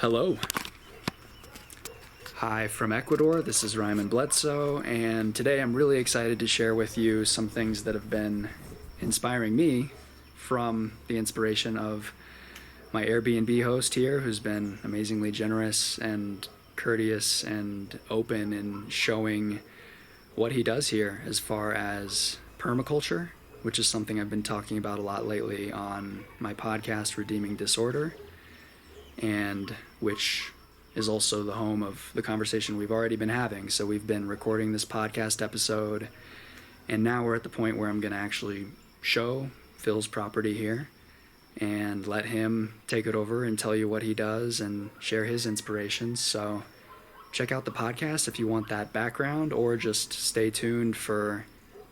Hello. Hi from Ecuador, this is Ryman Bledsoe, and today I'm really excited to share with you some things that have been inspiring me from the inspiration of my Airbnb host here, who's been amazingly generous and courteous and open in showing what he does here as far as permaculture, which is something I've been talking about a lot lately on my podcast, Redeeming Disorder, and which is also the home of the conversation we've already been having. So we've been recording this podcast episode, and now we're at the point where I'm going to actually show Phil's property here and let him take it over and tell you what he does and share his inspirations. So check out the podcast if you want that background, or just stay tuned for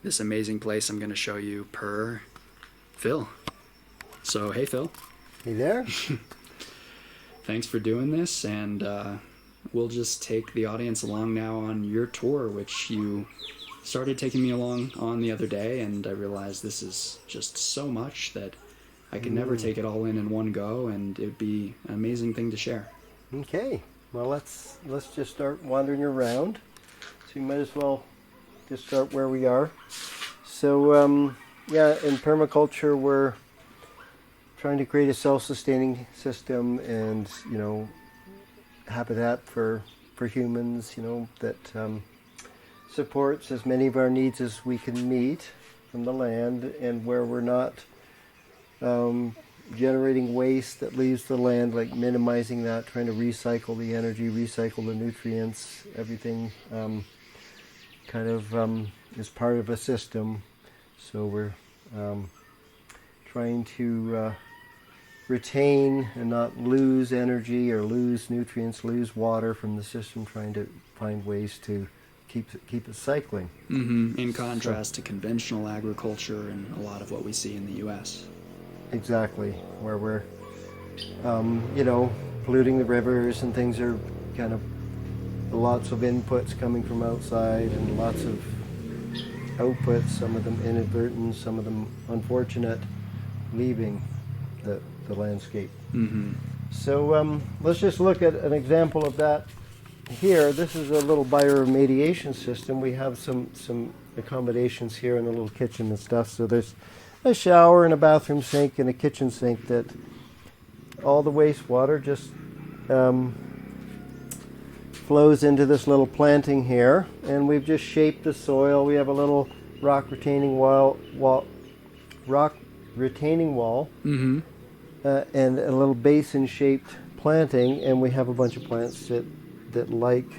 this amazing place I'm going to show you per Phil. So, hey, Phil. Hey there. Thanks for doing this, and we'll just take the audience along now on your tour, which you started taking me along on the other day, and I realized this is just so much that I could never take it all in one go, and it would be an amazing thing to share. Okay, well let's just start wandering around. So you might as well just start where we are. So in permaculture we're trying to create a self-sustaining system and, habitat for humans, that supports as many of our needs as we can meet from the land, and where we're not generating waste that leaves the land, like minimizing that, trying to recycle the energy, recycle the nutrients, everything is part of a system. So we're trying to retain and not lose energy or lose nutrients, lose water from the system, trying to find ways to keep it cycling. Mm-hmm. In contrast to conventional agriculture and a lot of what we see in the U.S. Exactly, where we're, polluting the rivers, and things are kind of lots of inputs coming from outside and lots of outputs, some of them inadvertent, some of them unfortunate, leaving the landscape. Mm-hmm. So let's just look at an example of that here. This is a little bioremediation system. We have some accommodations here in the little kitchen and stuff. So there's a shower and a bathroom sink and a kitchen sink that all the wastewater just flows into this little planting here. And we've just shaped the soil. We have a little rock retaining wall, Mm-hmm. And a little basin-shaped planting, and we have a bunch of plants that like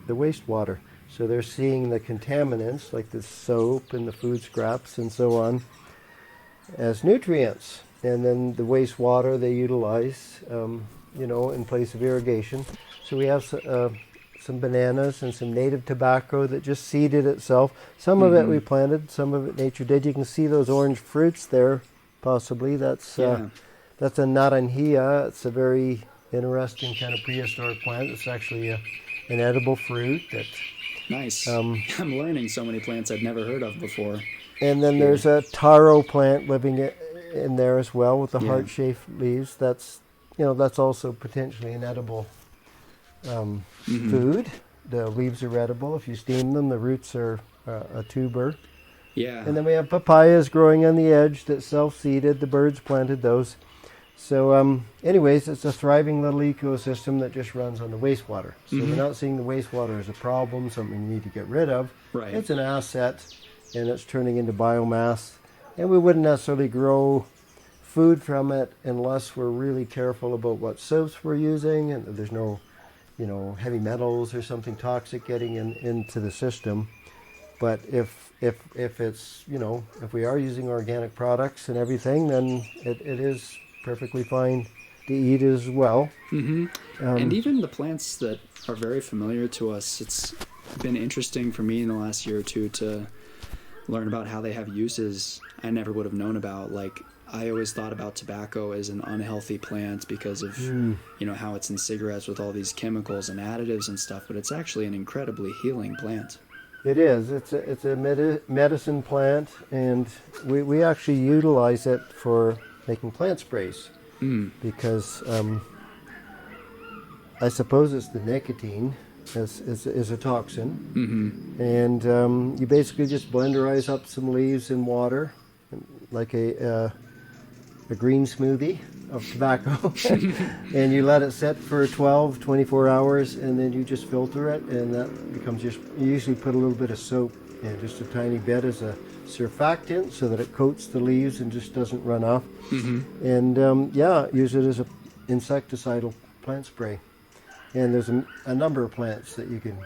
the wastewater. So they're seeing the contaminants, like the soap and the food scraps and so on, as nutrients. And then the wastewater they utilize, in place of irrigation. So we have some bananas and some native tobacco that just seeded itself. Some of it we planted, some of it nature did. You can see those orange fruits there, possibly. That's a naranjilla. It's a very interesting kind of prehistoric plant. It's actually an edible fruit. Nice. I'm learning so many plants I've never heard of before. And then there's a taro plant living in there as well with the heart-shaped leaves. That's also potentially an edible food. The leaves are edible if you steam them. The roots are a tuber. Yeah. And then we have papayas growing on the edge that self-seeded. The birds planted those. So anyways, it's a thriving little ecosystem that just runs on the wastewater. So we're not seeing the wastewater as a problem, something we need to get rid of. Right. It's an asset, and it's turning into biomass. And we wouldn't necessarily grow food from it unless we're really careful about what soaps we're using, and there's no, heavy metals or something toxic getting into the system. But if it's, if we are using organic products and everything, then it is perfectly fine to eat as well. Mm-hmm. And even the plants that are very familiar to us, it's been interesting for me in the last year or two to learn about how they have uses I never would have known about. Like, I always thought about tobacco as an unhealthy plant because of how it's in cigarettes with all these chemicals and additives and stuff, but it's actually an incredibly healing plant. It is. It's a medicine plant, and we actually utilize it for making plant sprays because I suppose it's the nicotine is a toxin. And you basically just blenderize up some leaves in water, like a green smoothie of tobacco, and you let it set for 12, 24 hours, and then you just filter it, and that becomes you usually put a little bit of soap and just a tiny bit as a surfactant so that it coats the leaves and just doesn't run off. And use it as a insecticidal plant spray. And there's a number of plants that you can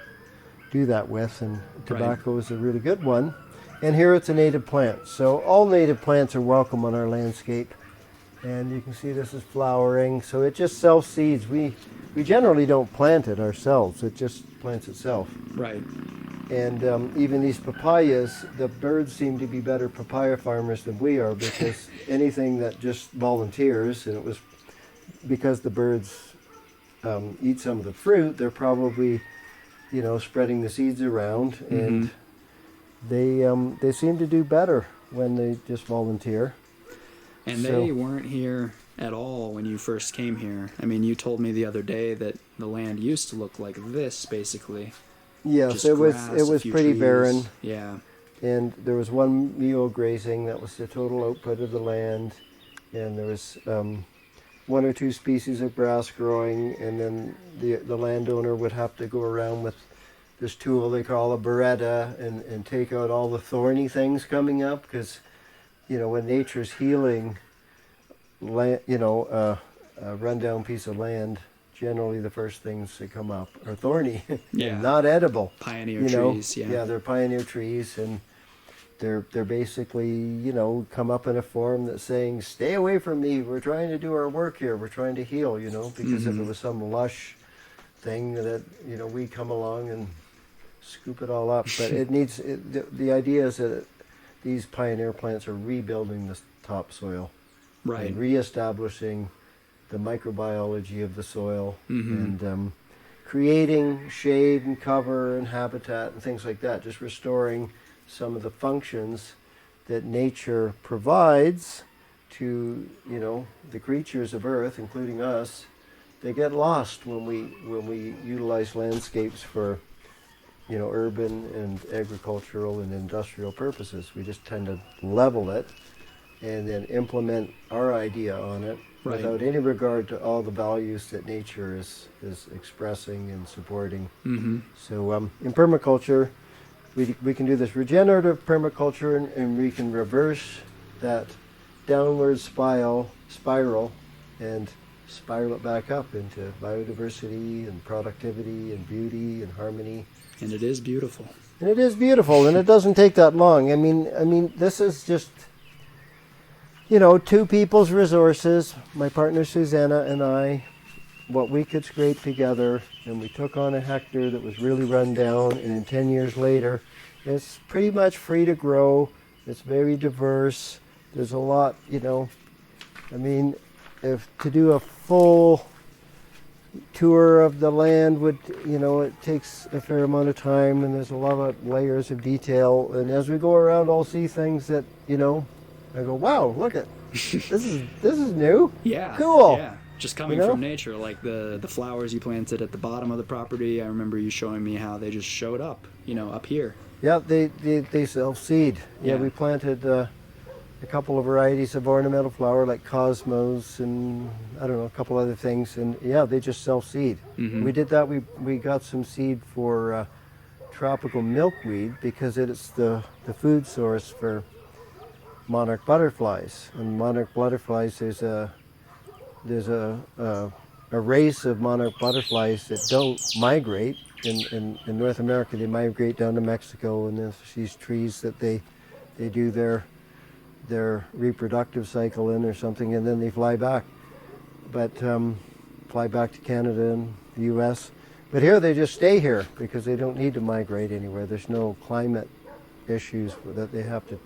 do that with, and tobacco is a really good one. And here it's a native plant, so all native plants are welcome on our landscape. And you can see this is flowering, so it just self-seeds. We generally don't plant it ourselves, it just plants itself. Right. And even these papayas, the birds seem to be better papaya farmers than we are, because anything that just volunteers, and it was because the birds eat some of the fruit, they're probably, spreading the seeds around, and they seem to do better when they just volunteer. And they weren't here at all when you first came here. I mean, you told me the other day that the land used to look like this, basically. Yes, Just it grass, was a few pretty trees. barren. Yeah. And there was one mule grazing, that was the total output of the land. And there was one or two species of grass growing, and then the landowner would have to go around with this tool they call a beretta and take out all the thorny things coming up, because when nature's healing, a rundown piece of land, generally the first things that come up are thorny, and not edible. Pioneer trees, Yeah, they're pioneer trees, and they're basically, come up in a form that's saying, stay away from me, we're trying to do our work here, we're trying to heal, because if it was some lush thing that, we come along and scoop it all up. But it needs, the idea is that these pioneer plants are rebuilding the topsoil, and reestablishing the microbiology of the soil, and creating shade and cover and habitat and things like that, just restoring some of the functions that nature provides to the creatures of Earth, including us. They get lost when we utilize landscapes for urban and agricultural and industrial purposes. We just tend to level it and then implement our idea on it without any regard to all the values that nature is expressing and supporting. So in permaculture, we can do this regenerative permaculture, and we can reverse that downward spiral and spiral it back up into biodiversity and productivity and beauty and harmony. And it is beautiful. And it is beautiful, and it doesn't take that long. I mean, this is just, two people's resources, my partner Suzannah and I, what we could scrape together, and we took on a hectare that was really run down, and then 10 years later, it's pretty much free to grow. It's very diverse. There's a lot, if to do a full tour of the land would, it takes a fair amount of time, and there's a lot of layers of detail. And as we go around, I'll see things that, I go, wow, look at this is new. Yeah. Cool. Yeah. Just coming from nature, like the flowers you planted at the bottom of the property. I remember you showing me how they just showed up, up here. Yeah, they self-seed. Yeah, we planted a couple of varieties of ornamental flower like cosmos and a couple other things, and they just self-seed. We did that. We got some seed for tropical milkweed, because it's the food source for monarch butterflies. And monarch butterflies, there's a race of monarch butterflies that don't migrate. In North America, they migrate down to Mexico, and there's these trees that they do their reproductive cycle in or something, and then they fly back. But fly back to Canada and the US. But here they just stay here because they don't need to migrate anywhere. There's no climate issues that they have to,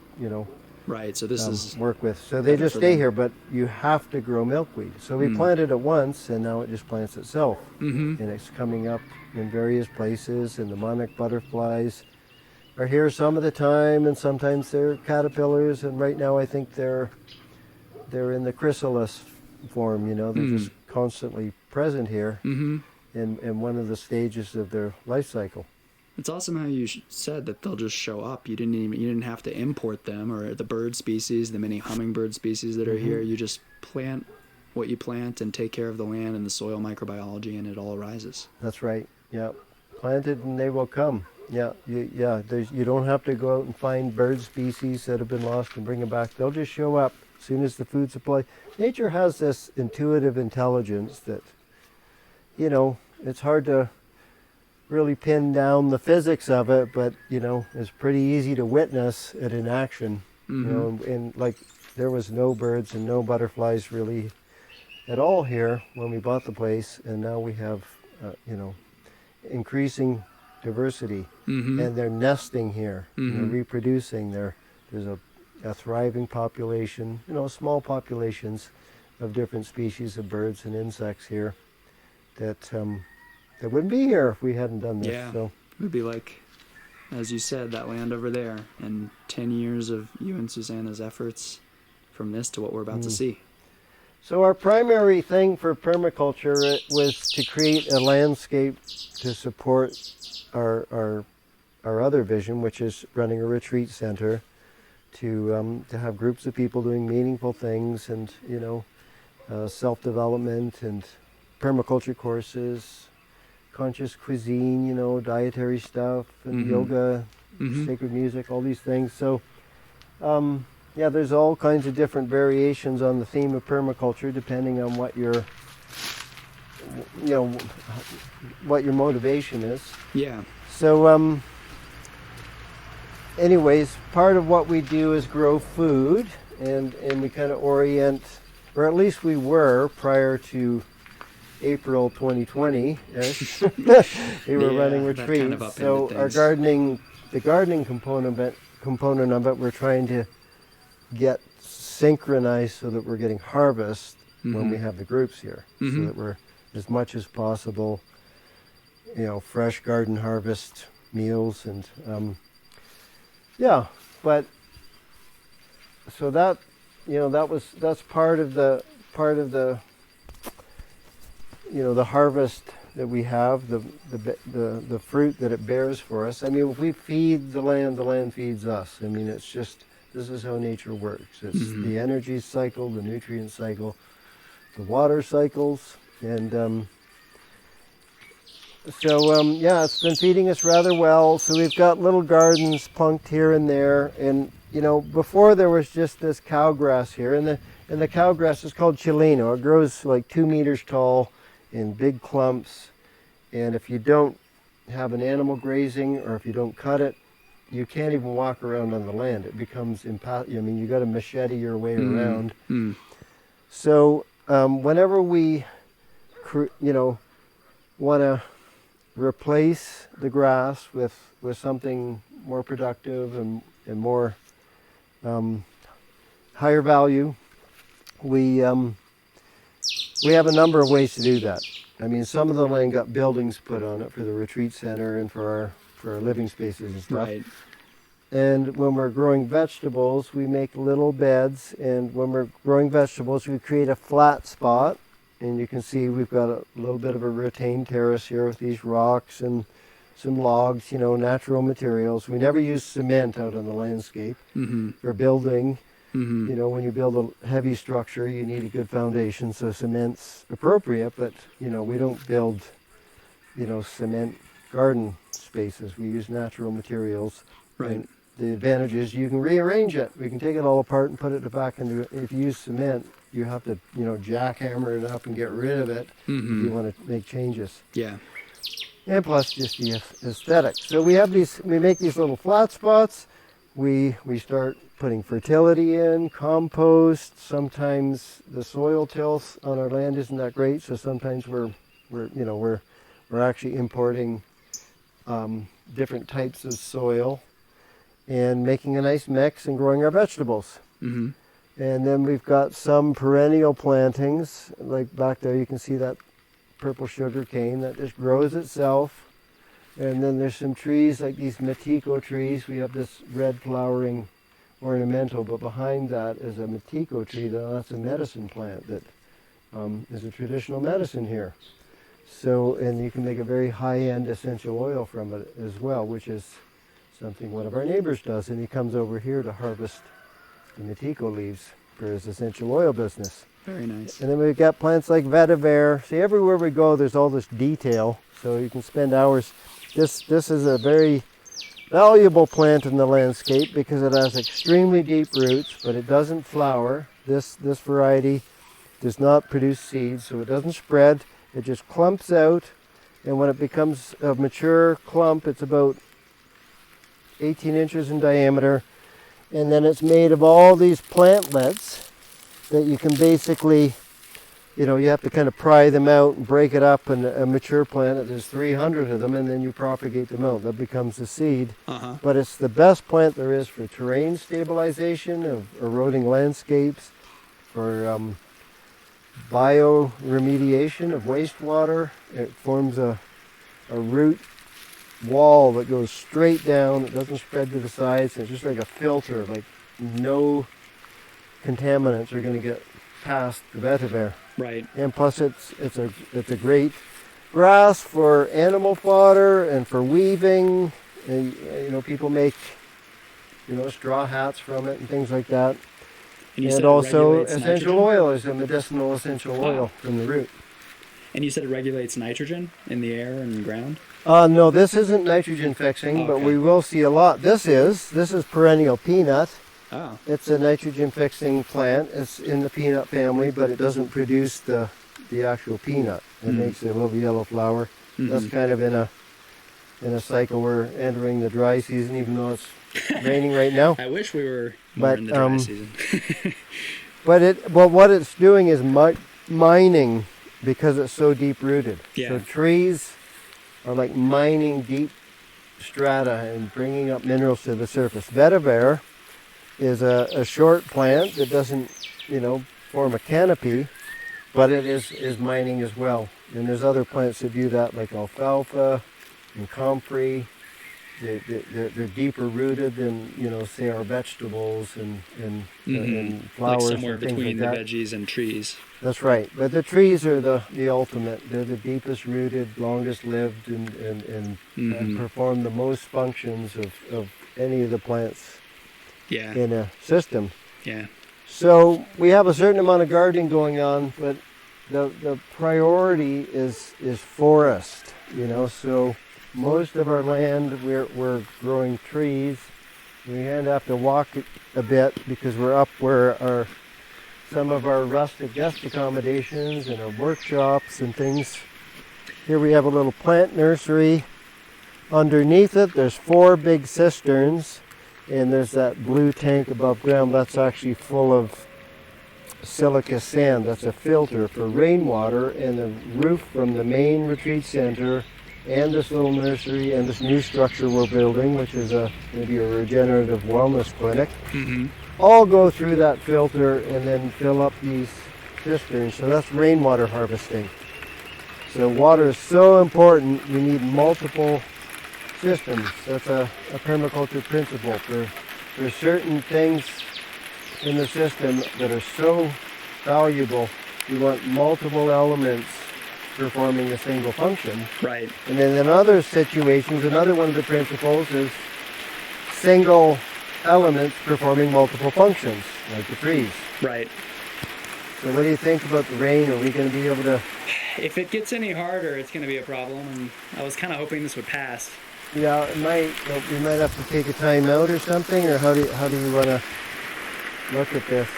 Right, so this is work with. So they just stay here, but you have to grow milkweed. So we planted it once, and now it just plants itself. And it's coming up in various places, and the monarch butterflies are here some of the time, and sometimes they're caterpillars, and right now I think they're in the chrysalis form, they're just constantly present here. in one of the stages of their life cycle. It's awesome how you said that they'll just show up. You didn't have to import them, or the bird species, the many hummingbird species that are here. You just plant what you plant and take care of the land and the soil microbiology, and it all arises. That's right. Yeah, plant it and they will come. Yeah, you don't have to go out and find bird species that have been lost and bring them back. They'll just show up as soon as the food supply. Nature has this intuitive intelligence that, it's hard to really pin down the physics of it, but it's pretty easy to witness it in action. And like there was no birds and no butterflies really at all here when we bought the place, and now we have increasing diversity, and they're nesting here, they're reproducing. There's a thriving population, small populations of different species of birds and insects here that wouldn't be here if we hadn't done this. Yeah, so it would be like, as you said, that land over there, and 10 years of you and Suzannah's efforts from this to what we're about to see. So our primary thing for permaculture was to create a landscape to support our other vision, which is running a retreat center, to have groups of people doing meaningful things, and self-development and permaculture courses, conscious cuisine, dietary stuff, and yoga, sacred music, all these things. So, there's all kinds of different variations on the theme of permaculture, depending on what your motivation is. Yeah. So, anyways, part of what we do is grow food, and we kind of orient, or at least we were prior to April 2020. We were running retreats. So our the gardening component of it, we're trying to get synchronized so that we're getting harvest when we have the groups here, so that we're as much as possible, fresh garden harvest meals, and but so that that's part of the the harvest that we have, the fruit that it bears for us. I mean, if we feed the land feeds us. I mean, it's just, this is how nature works. It's the energy cycle, the nutrient cycle, the water cycles, and it's been feeding us rather well. So we've got little gardens plunked here and there, and before there was just this cow grass here, and the cow grass is called chileno. It grows like 2 meters tall in big clumps, and if you don't have an animal grazing, or if you don't cut it, you can't even walk around on the land. It becomes you got to machete your way around. So whenever we want to replace the grass with something more productive and more higher value, we have a number of ways to do that. I mean, some of the land got buildings put on it for the retreat center and for our living spaces and stuff. Right. And when we're growing vegetables, we make little beds, and when we're growing vegetables, we create a flat spot. And you can see we've got a little bit of a retained terrace here with these rocks and some logs, natural materials. We never use cement out on the landscape for building. When you build a heavy structure, you need a good foundation, so cement's appropriate, but, we don't build, cement garden spaces. We use natural materials. Right. And the advantage is you can rearrange it. We can take it all apart and put it back into it. If you use cement, you have to, jackhammer it up and get rid of it if you want to make changes. Yeah. And plus just the aesthetics. So we make these little flat spots. We start putting fertility in, compost. Sometimes the soil tilth on our land isn't that great, so sometimes we're actually importing different types of soil and making a nice mix and growing our vegetables. And then we've got some perennial plantings, like back there you can see that purple sugar cane that just grows itself. And then there's some trees like these matico trees. We have this red flowering ornamental, but behind that is a matico tree. That's a medicine plant that is a traditional medicine here. So, and you can make a very high-end essential oil from it as well, which is something one of our neighbors does. And he comes over here to harvest the Matico leaves for his essential oil business. Very nice. And then we've got plants like vetiver. See, everywhere we go, there's all this detail, so you can spend hours. This is a very valuable plant in the landscape because it has extremely deep roots, but it doesn't flower. This variety does not produce seeds, so it doesn't spread. It just clumps out, and when it becomes a mature clump, it's about 18 inches in diameter, and then it's made of all these plantlets that you can basically, you have to kind of pry them out and break it up, and a mature plant, there's 300 of them, and then you propagate them out. That becomes the seed. But it's the best plant there is for terrain stabilization, of eroding landscapes, for bioremediation of wastewater. It forms a root wall that goes straight down. It doesn't spread to the sides. It's just like a filter, like no contaminants are going to get past the vetiver. Right. And plus it's a great grass for animal fodder and for weaving. And, people make straw hats from it and things like that. And also essential oil is a medicinal essential oil from the root. And you said it regulates nitrogen in the air and ground? No, this isn't nitrogen fixing, but we will see a lot. This is perennial peanut. Oh. It's a nitrogen fixing plant. It's in the peanut family, but it doesn't produce the actual peanut. It makes a little yellow flower. That's kind of in a cycle. We're entering the dry season, even though it's raining right now. I wish we were more in the dry season. But what it's doing is mining, because it's so deep rooted. Yeah. So trees are like mining deep strata and bringing up minerals to the surface. Vetiver is a short plant that doesn't, form a canopy, but it is mining as well. And there's other plants that do that, like alfalfa and comfrey. They're deeper rooted than, say, our vegetables and flowers, like somewhere and things between like the that. veggies and trees. That's right. But the trees are the ultimate. They're the deepest rooted, longest lived, and perform the most functions of any of the plants in a system. Yeah. So we have a certain amount of gardening going on, but the priority is forest. So most of our land we're growing trees. We have to walk a bit because we're up where some of our rustic guest accommodations and our workshops and things. Here we have a little plant nursery. Underneath it there's 4 big cisterns, and there's that blue tank above ground that's actually full of silica sand. That's a filter for rainwater, and the roof from the main retreat center and this little nursery and this new structure we're building, which is maybe a regenerative wellness clinic, all go through that filter and then fill up these cisterns. So that's rainwater harvesting. So water is so important. We need multiple systems. That's a permaculture principle. For certain things in the system that are so valuable, we want multiple elements performing a single function. Right. And then in other situations, another one of the principles is single elements performing multiple functions, like the trees. Right. So what do you think about the rain? Are we going to be able to... If it gets any harder, it's going to be a problem, and I was kind of hoping this would pass. Yeah, it might. We might have to take a time out or something, or how do you want to look at this?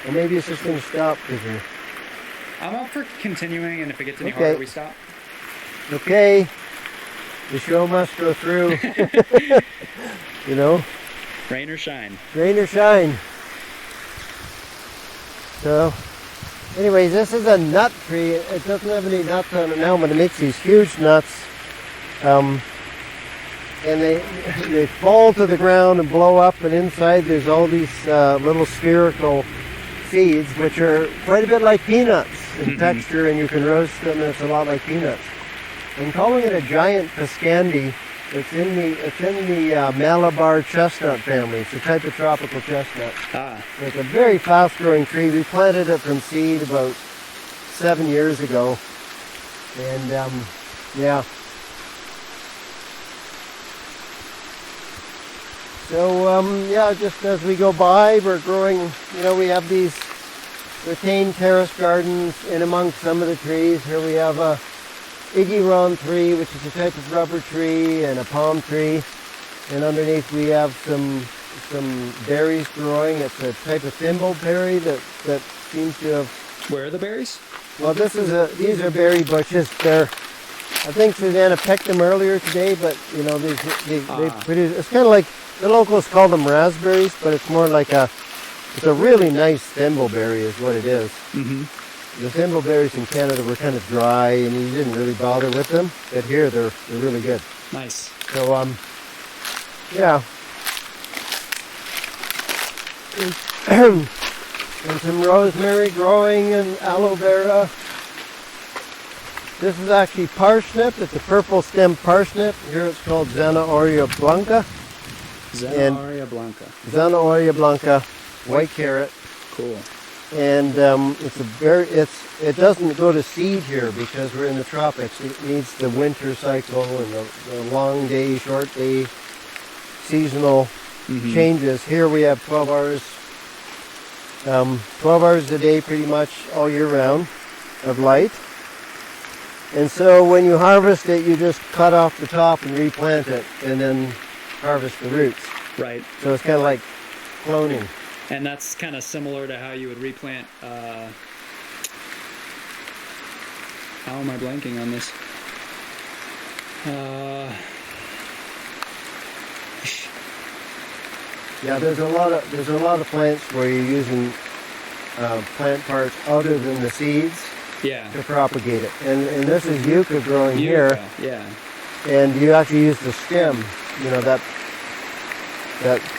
Or maybe it's just going to stop because we're... I'm up for continuing, and if it gets any harder, we stop. Okay. The show must go through. Rain or shine. Rain or shine. So, anyways, this is a nut tree. It doesn't have any nuts on it now, but it makes these huge nuts. And they fall to the ground and blow up, and inside there's all these little spherical seeds, which are quite a bit like peanuts in texture, and you can roast them, and it's a lot like peanuts. I'm calling it a giant Piscandi. It's in the Malabar chestnut family. It's a type of tropical chestnut. It's a very fast-growing tree. We planted it from seed about 7 years ago, And yeah. So yeah, just as we go by, we're growing, you know, we have these retained terrace gardens in amongst some of the trees. Here we have a Iggy tree, which is a type of rubber tree, and a palm tree. And underneath we have some berries growing. It's a type of thimbleberry that seems to have... Where are the berries? Well, these are berry bushes. I think Suzannah picked them earlier today, but you know, they produce, it's kind of like, the locals call them raspberries, but it's more like it's a really nice thimbleberry is what it is. Mm-hmm. The thimbleberries in Canada were kind of dry and you didn't really bother with them, but here they're really good. Nice. So, yeah. And some rosemary growing and aloe vera. This is actually parsnip. It's a purple stem parsnip. Here it's called Zanahoria blanca. Zanahoria blanca, white carrot. Cool. And it doesn't go to seed here because we're in the tropics. It needs the winter cycle and the long day, short day, seasonal changes. Here we have 12 hours a day pretty much all year round of light. And so when you harvest it, you just cut off the top and replant it and then harvest the roots. Right. So it's kind of like cloning. And that's kind of similar to how you would replant, how am I blanking on this? Yeah, there's a lot of plants where you're using plant parts other than the seeds to propagate it. And this is yucca growing here. Yeah. And you actually use the stem, you know, that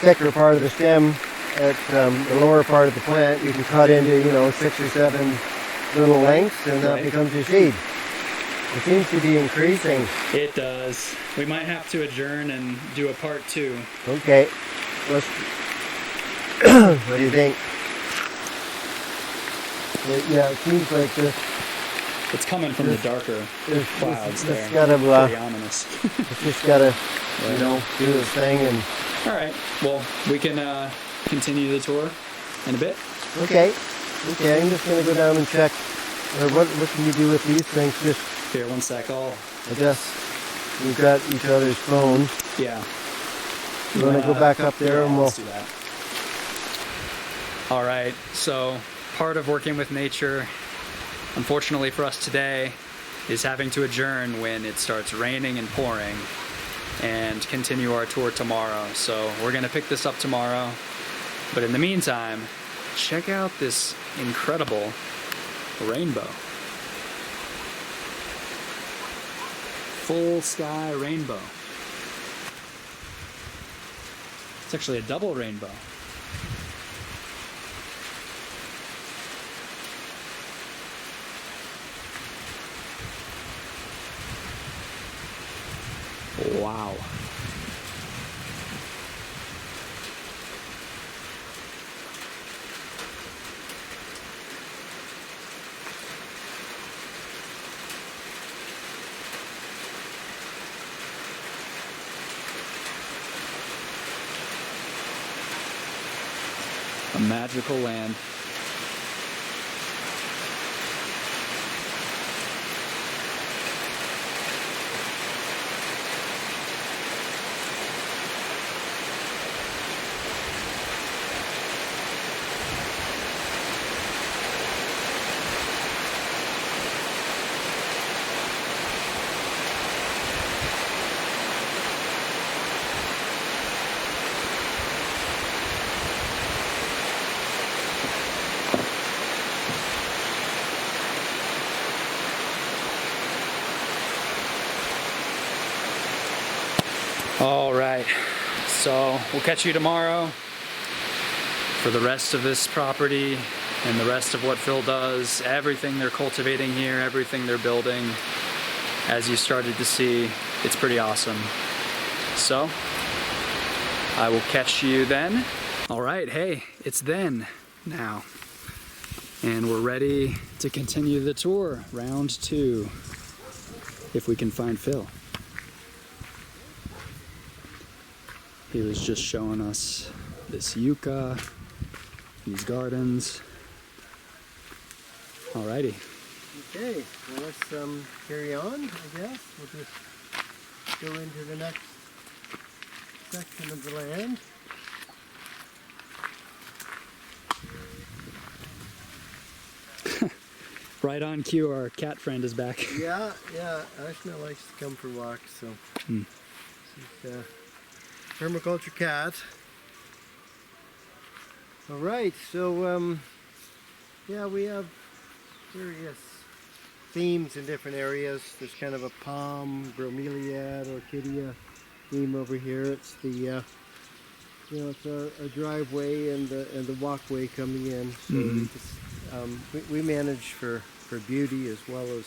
thicker part of the stem at the lower part of the plant. You can cut into, you know, 6 or 7 little lengths, and that becomes your seed. It seems to be increasing. It does. We might have to adjourn and do a part 2. Okay. What do you think? It seems like this. It's coming from the darker clouds there. Pretty ominous. It's just gotta, you know, do this thing and. All right. Well, we can continue the tour in a bit. Okay. I'm just gonna go down and check. Or what can you do with these things? Just here, one sec. I guess we've got each other's phone. Yeah. You want to go back up there and we'll do that. All right. So part of working with nature, unfortunately for us today, is having to adjourn when it starts raining and pouring and continue our tour tomorrow. So we're going to pick this up tomorrow. But in the meantime, check out this incredible rainbow. Full sky rainbow. It's actually a double rainbow. Wow. A magical land. All right, so we'll catch you tomorrow for the rest of this property and the rest of what Phil does, everything they're cultivating here, everything they're building. As you started to see, it's pretty awesome. So I will catch you then. All right, hey, it's then now. And we're ready to continue the tour, round 2. if we can find Phil. He was just showing us this yucca, these gardens. Alrighty. Okay, well, let's carry on, I guess. We'll just go into the next section of the land. Right on cue, our cat friend is back. Yeah, Ashna likes to come for walks, so she's a permaculture cat. All right, so yeah, we have various themes in different areas. There's kind of a palm, bromeliad, orchidea theme over here. It's the it's a driveway and the walkway coming in. So we manage for beauty as well as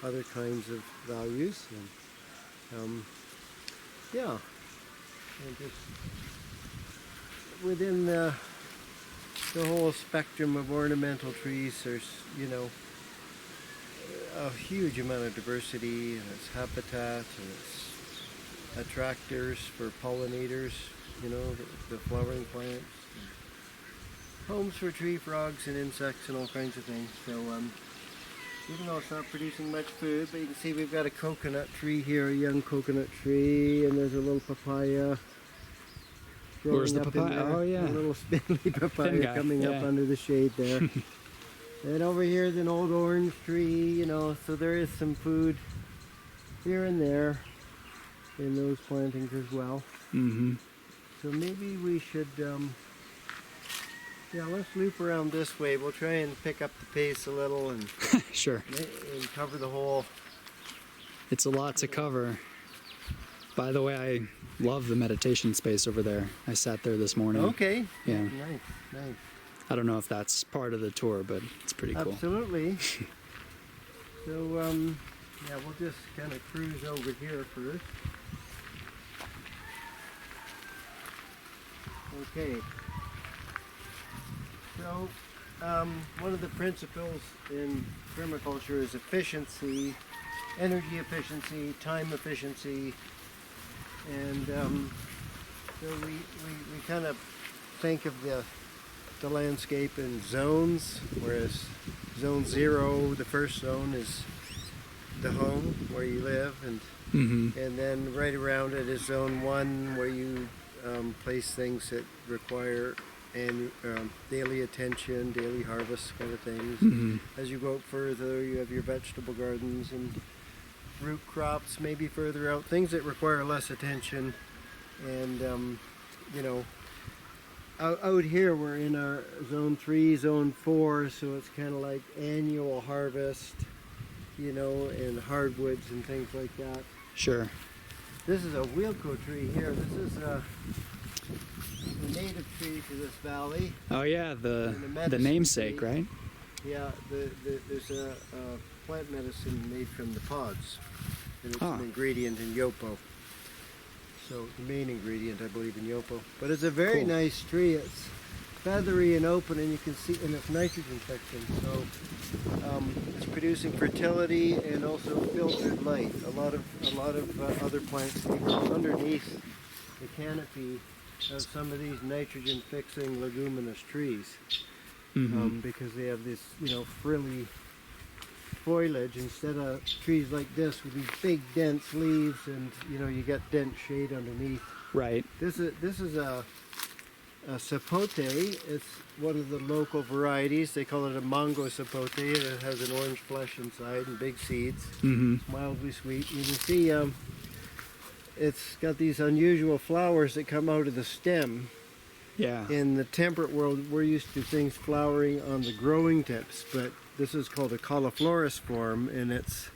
other kinds of values. And and just within the whole spectrum of ornamental trees, there's a huge amount of diversity, and its habitat and its attractors for pollinators, the flowering plants, homes for tree frogs and insects and all kinds of things. So even though it's not producing much food, but you can see we've got a coconut tree here, a young coconut tree, and there's a little papaya. Where's the papaya? Oh yeah. A little spindly papaya coming up under the shade there. And over here is an old orange tree, so there is some food here and there in those plantings as well. So maybe we should, let's loop around this way. We'll try and pick up the pace a little and sure. And cover the whole. It's a lot to cover. By the way, I love the meditation space over there. I sat there this morning. Okay. Yeah. Nice. I don't know if that's part of the tour, but it's pretty cool. Absolutely. So, we'll just kind of cruise over here first. Okay. So, one of the principles in permaculture is efficiency, energy efficiency, time efficiency, and so we kind of think of the landscape in zones, whereas zone 0, the first zone, is the home where you live, and then right around it is zone 1, where you place things that require daily attention, daily harvest kind of things. As you go out further, you have your vegetable gardens and root crops, maybe further out, things that require less attention. And out here we're in our zone 3, zone 4, so it's kind of like annual harvest, and hardwoods and things like that. Sure. This is a Wilco tree here. This is a native tree to this valley. Oh yeah, the namesake, tree. Right? Yeah, there's a plant medicine made from the pods, and it's an ingredient in yopo. So the main ingredient, I believe, in yopo. But it's a very nice tree. It's feathery and open, and you can see, and it's nitrogen fixing. So it's producing fertility and also filtered light. A lot of other plants underneath the canopy of some of these nitrogen fixing leguminous trees, because they have this frilly foliage instead of trees like this with these big dense leaves, and you get dense shade underneath. Right. This is a sapote. It's one of the local varieties. They call it a mango sapote. It has an orange flesh inside and big seeds. It's mildly sweet. You can see it's got these unusual flowers that come out of the stem. Yeah. In the temperate world, we're used to things flowering on the growing tips, but this is called a cauliflorous form, and it's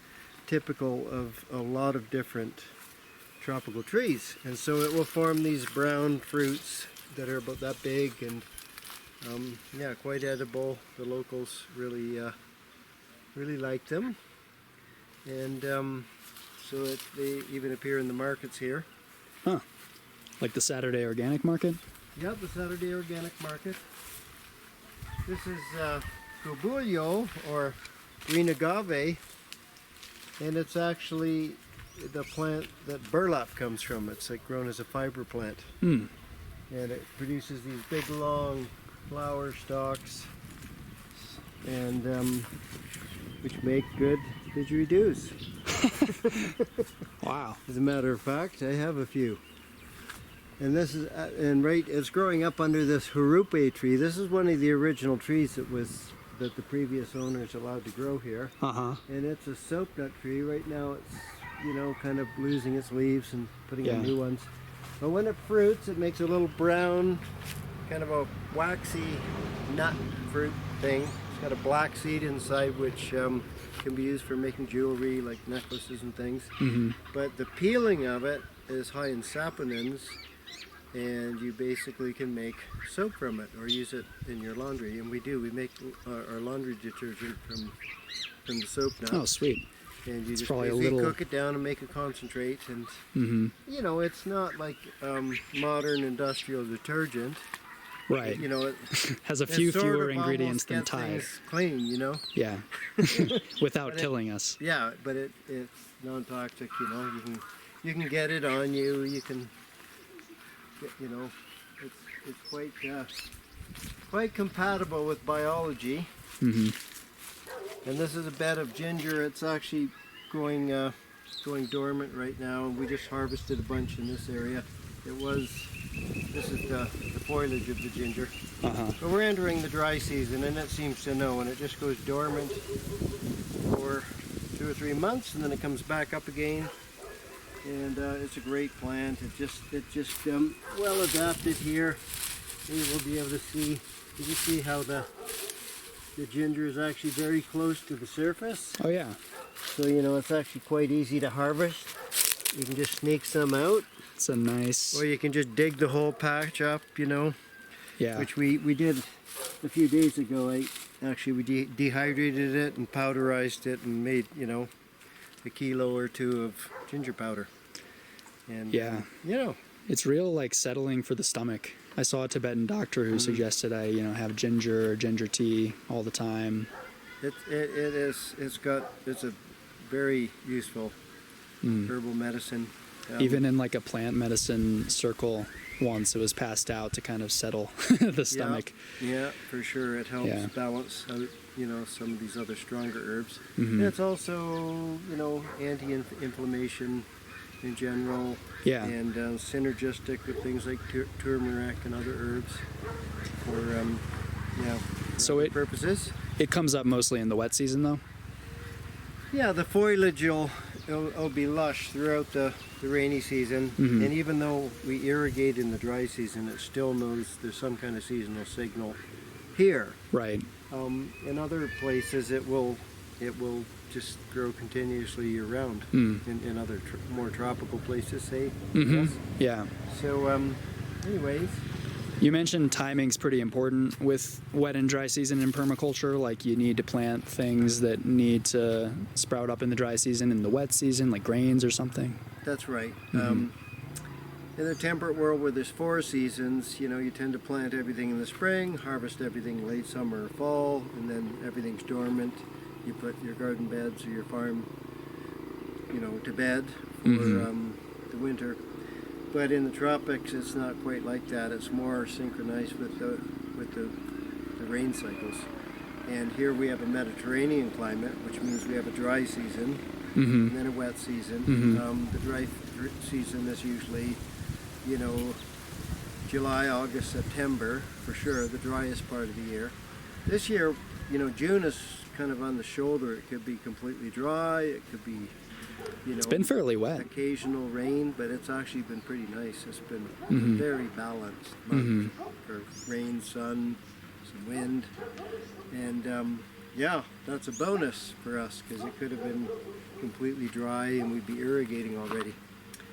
typical of a lot of different tropical trees. And so it will form these brown fruits that are about that big, and quite edible. The locals really like them, and so they even appear in the markets here. Huh. Like the Saturday organic market? Yep, the Saturday organic market. This is Gobulio, or green agave, And it's actually the plant that burlap comes from. It's like grown as a fiber plant. Hmm. And it produces these big long flower stalks, and which make good didgeridoos. Wow. As a matter of fact, I have a few. And this is, it's growing up under this harupe tree. This is one of the original trees that the previous owners allowed to grow here. Uh-huh. And it's a soap nut tree. Right now it's, kind of losing its leaves and putting in new ones. But when it fruits, it makes a little brown, kind of a waxy nut fruit thing. It's got a black seed inside, which can be used for making jewelry, like necklaces and things. Mm-hmm. But the peeling of it is high in saponins, and you basically can make soap from it or use it in your laundry. And we do. We make our laundry detergent from the soap nut. Oh, sweet. And you It's just probably a basically little- cook it down and make a concentrate. And Mm-hmm. it's not like modern industrial detergent. Right. It Has a it few sort fewer of ingredients almost than gets Tide. things clean. Yeah. Without But killing us. Yeah, but it's non-toxic. You can get it on you. You can it's quite compatible with biology. Mm-hmm. And this is a bed of ginger. It's actually going dormant right now, and we just harvested a bunch in this area. This is the foliage of the ginger. Uh-huh. But we're entering the dry season, and it seems to know, and it just goes dormant for 2 or 3 months, and then it comes back up again. And it's a great plant. It just well adapted here. And you will be able to see. You can see how the ginger is actually very close to the surface. Oh, yeah. So it's actually quite easy to harvest. You can just sneak some out, It's a nice... or you can just dig the whole patch up. Yeah. Which we did a few days ago. We dehydrated it and powderized it and made a kilo or 2 of ginger powder. And Yeah. It's real settling for the stomach. I saw a Tibetan doctor who suggested I, have ginger or ginger tea all the time. It's a very useful herbal medicine. Even in a plant medicine circle once, it was passed out to kind of settle the stomach. Yeah, for sure. It helps balance out, some of these other stronger herbs. Mm-hmm. And it's also, anti-inflammation in general. Yeah. And synergistic with things like turmeric and other herbs for, So other purposes. It comes up mostly in the wet season, though? Yeah, the foliage will be lush throughout the rainy season, and even though we irrigate in the dry season, it still knows there's some kind of seasonal signal here. Right. In other places, it will just grow continuously year round. In other more tropical places, say. Mm-hmm. Yes. Yeah. So, anyways. You mentioned timing's pretty important with wet and dry season in permaculture. You need to plant things that need to sprout up in the dry season in the wet season, like grains or something. That's right. In the temperate world where there's 4 seasons, you tend to plant everything in the spring, harvest everything late summer or fall, and then everything's dormant. You put your garden beds or your farm, to bed for the winter. But in the tropics, it's not quite like that. It's more synchronized with the rain cycles. And here we have a Mediterranean climate, which means we have a dry season and then a wet season. The dry season is usually, July, August, September, for sure, the driest part of the year. This year, June is kind of on the shoulder. It could be completely dry. It could be, It's been fairly wet. occasional rain, but it's actually been pretty nice. It's been a very balanced month for rain, sun, some wind, and that's a bonus for us because it could have been completely dry and we'd be irrigating already.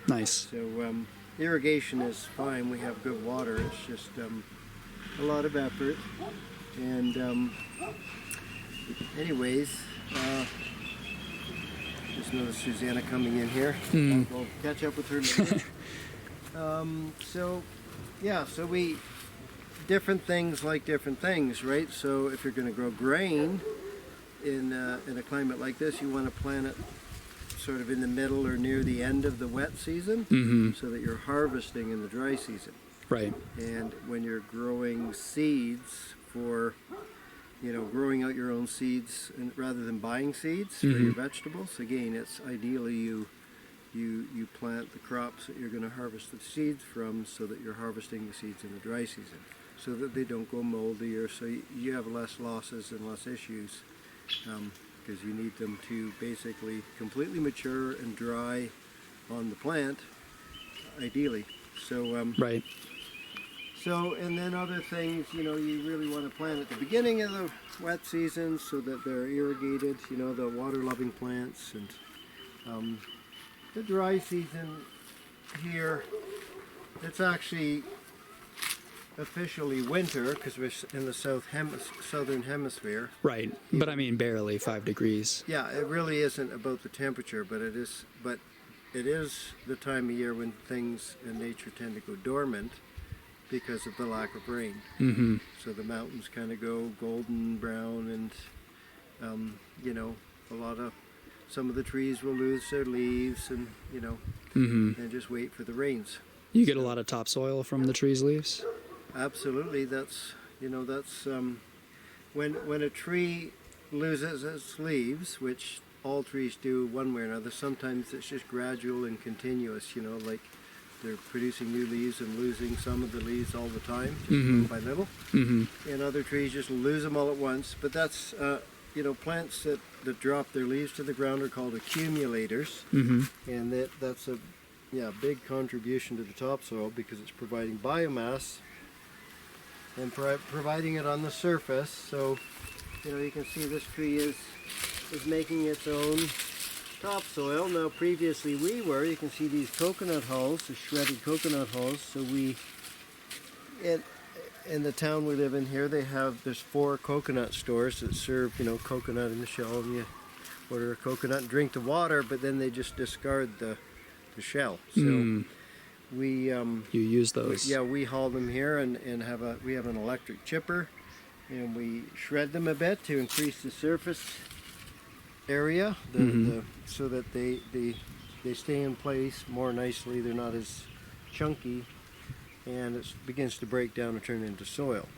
Nice. So irrigation is fine. We have good water. It's just a lot of effort. And anyways, just noticed Suzannah coming in here. We'll catch up with her later. So we different things like different things, right? So if you're going to grow grain in a climate like this, you want to plant it sort of in the middle or near the end of the wet season, so that you're harvesting in the dry season. Right. And when you're growing seeds for, growing out your own seeds and rather than buying seeds for your vegetables, again, it's ideally you plant the crops that you're going to harvest the seeds from, so that you're harvesting the seeds in the dry season, so that they don't go moldy, or so you have less losses and less issues, because you need them to basically completely mature and dry on the plant, ideally. So right. So, and then other things, you really want to plant at the beginning of the wet season so that they're irrigated, the water-loving plants. And the dry season here, it's actually officially winter because we're in the southern hemisphere. Right, but I mean barely 5 degrees. Yeah, it really isn't about the temperature, but it is the time of year when things in nature tend to go dormant because of the lack of rain. So the mountains kind of go golden brown, and some of the trees will lose their leaves, and and just wait for the rains. You get a lot of topsoil from the tree's leaves? Absolutely. That's when a tree loses its leaves, which all trees do one way or another. Sometimes it's just gradual and continuous, like they're producing new leaves and losing some of the leaves all the time, just little by little. And other trees just lose them all at once. But that's, plants that drop their leaves to the ground are called accumulators. And that's a big contribution to the topsoil, because it's providing biomass and providing it on the surface. So, you can see this tree is making its own topsoil. Now previously you can see these coconut hulls, the shredded coconut hulls. So in the town we live in here, there's 4 coconut stores that serve, coconut in the shell, and you order a coconut and drink the water, but then they just discard the shell. So you use those? We haul them here and we have an electric chipper, and we shred them a bit to increase the surface area, so that they stay in place more nicely. They're not as chunky, and it begins to break down and turn into soil.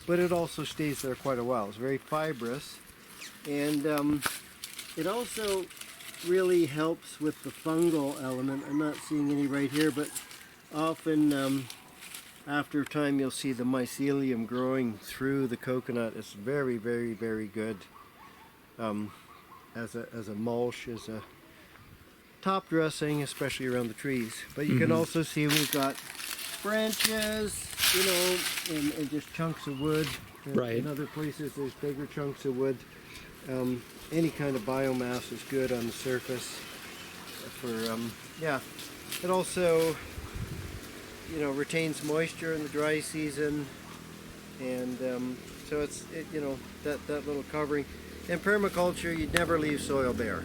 But it also stays there quite a while. It's very fibrous, and it also really helps with the fungal element. I'm not seeing any right here, but often after a time you'll see the mycelium growing through the coconut. It's very, very, very good as a mulch, as a top dressing, especially around the trees. But you can also see we've got branches, and just chunks of wood. Right. In other places there's bigger chunks of wood. Any kind of biomass is good on the surface. It also, retains moisture in the dry season, and so it's that little covering. In permaculture, you'd never leave soil bare.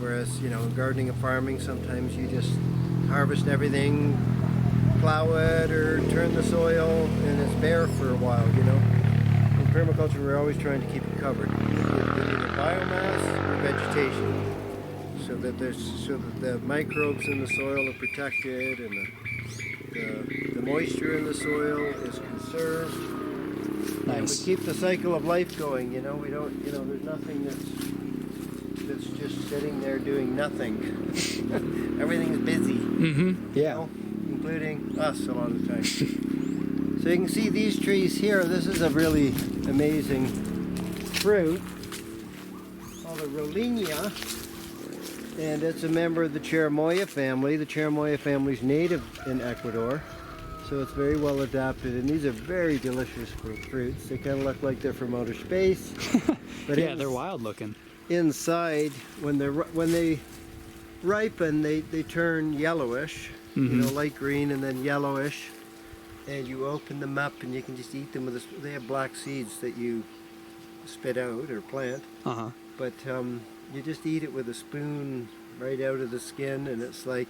Whereas, in gardening and farming, sometimes you just harvest everything, plow it, or turn the soil, and it's bare for a while, In permaculture, we're always trying to keep it covered with either biomass or vegetation, so that the microbes in the soil are protected, and the moisture in the soil is conserved. Nice. And we keep the cycle of life going. We don't. There's nothing that's just sitting there doing nothing. Everything's busy. Yeah. Including us a lot of the time. So you can see these trees here. This is a really amazing fruit called a Rollinia, and it's a member of the Cherimoya family. The Cherimoya family is native in Ecuador, so it's very well adapted, and these are very delicious fruits. They kind of look like they're from outer space. But yeah, they're wild looking. Inside, when they ripen, they turn yellowish, light green and then yellowish, and you open them up and you can just eat them with they have black seeds that you spit out or plant. But you just eat it with a spoon right out of the skin, and it's like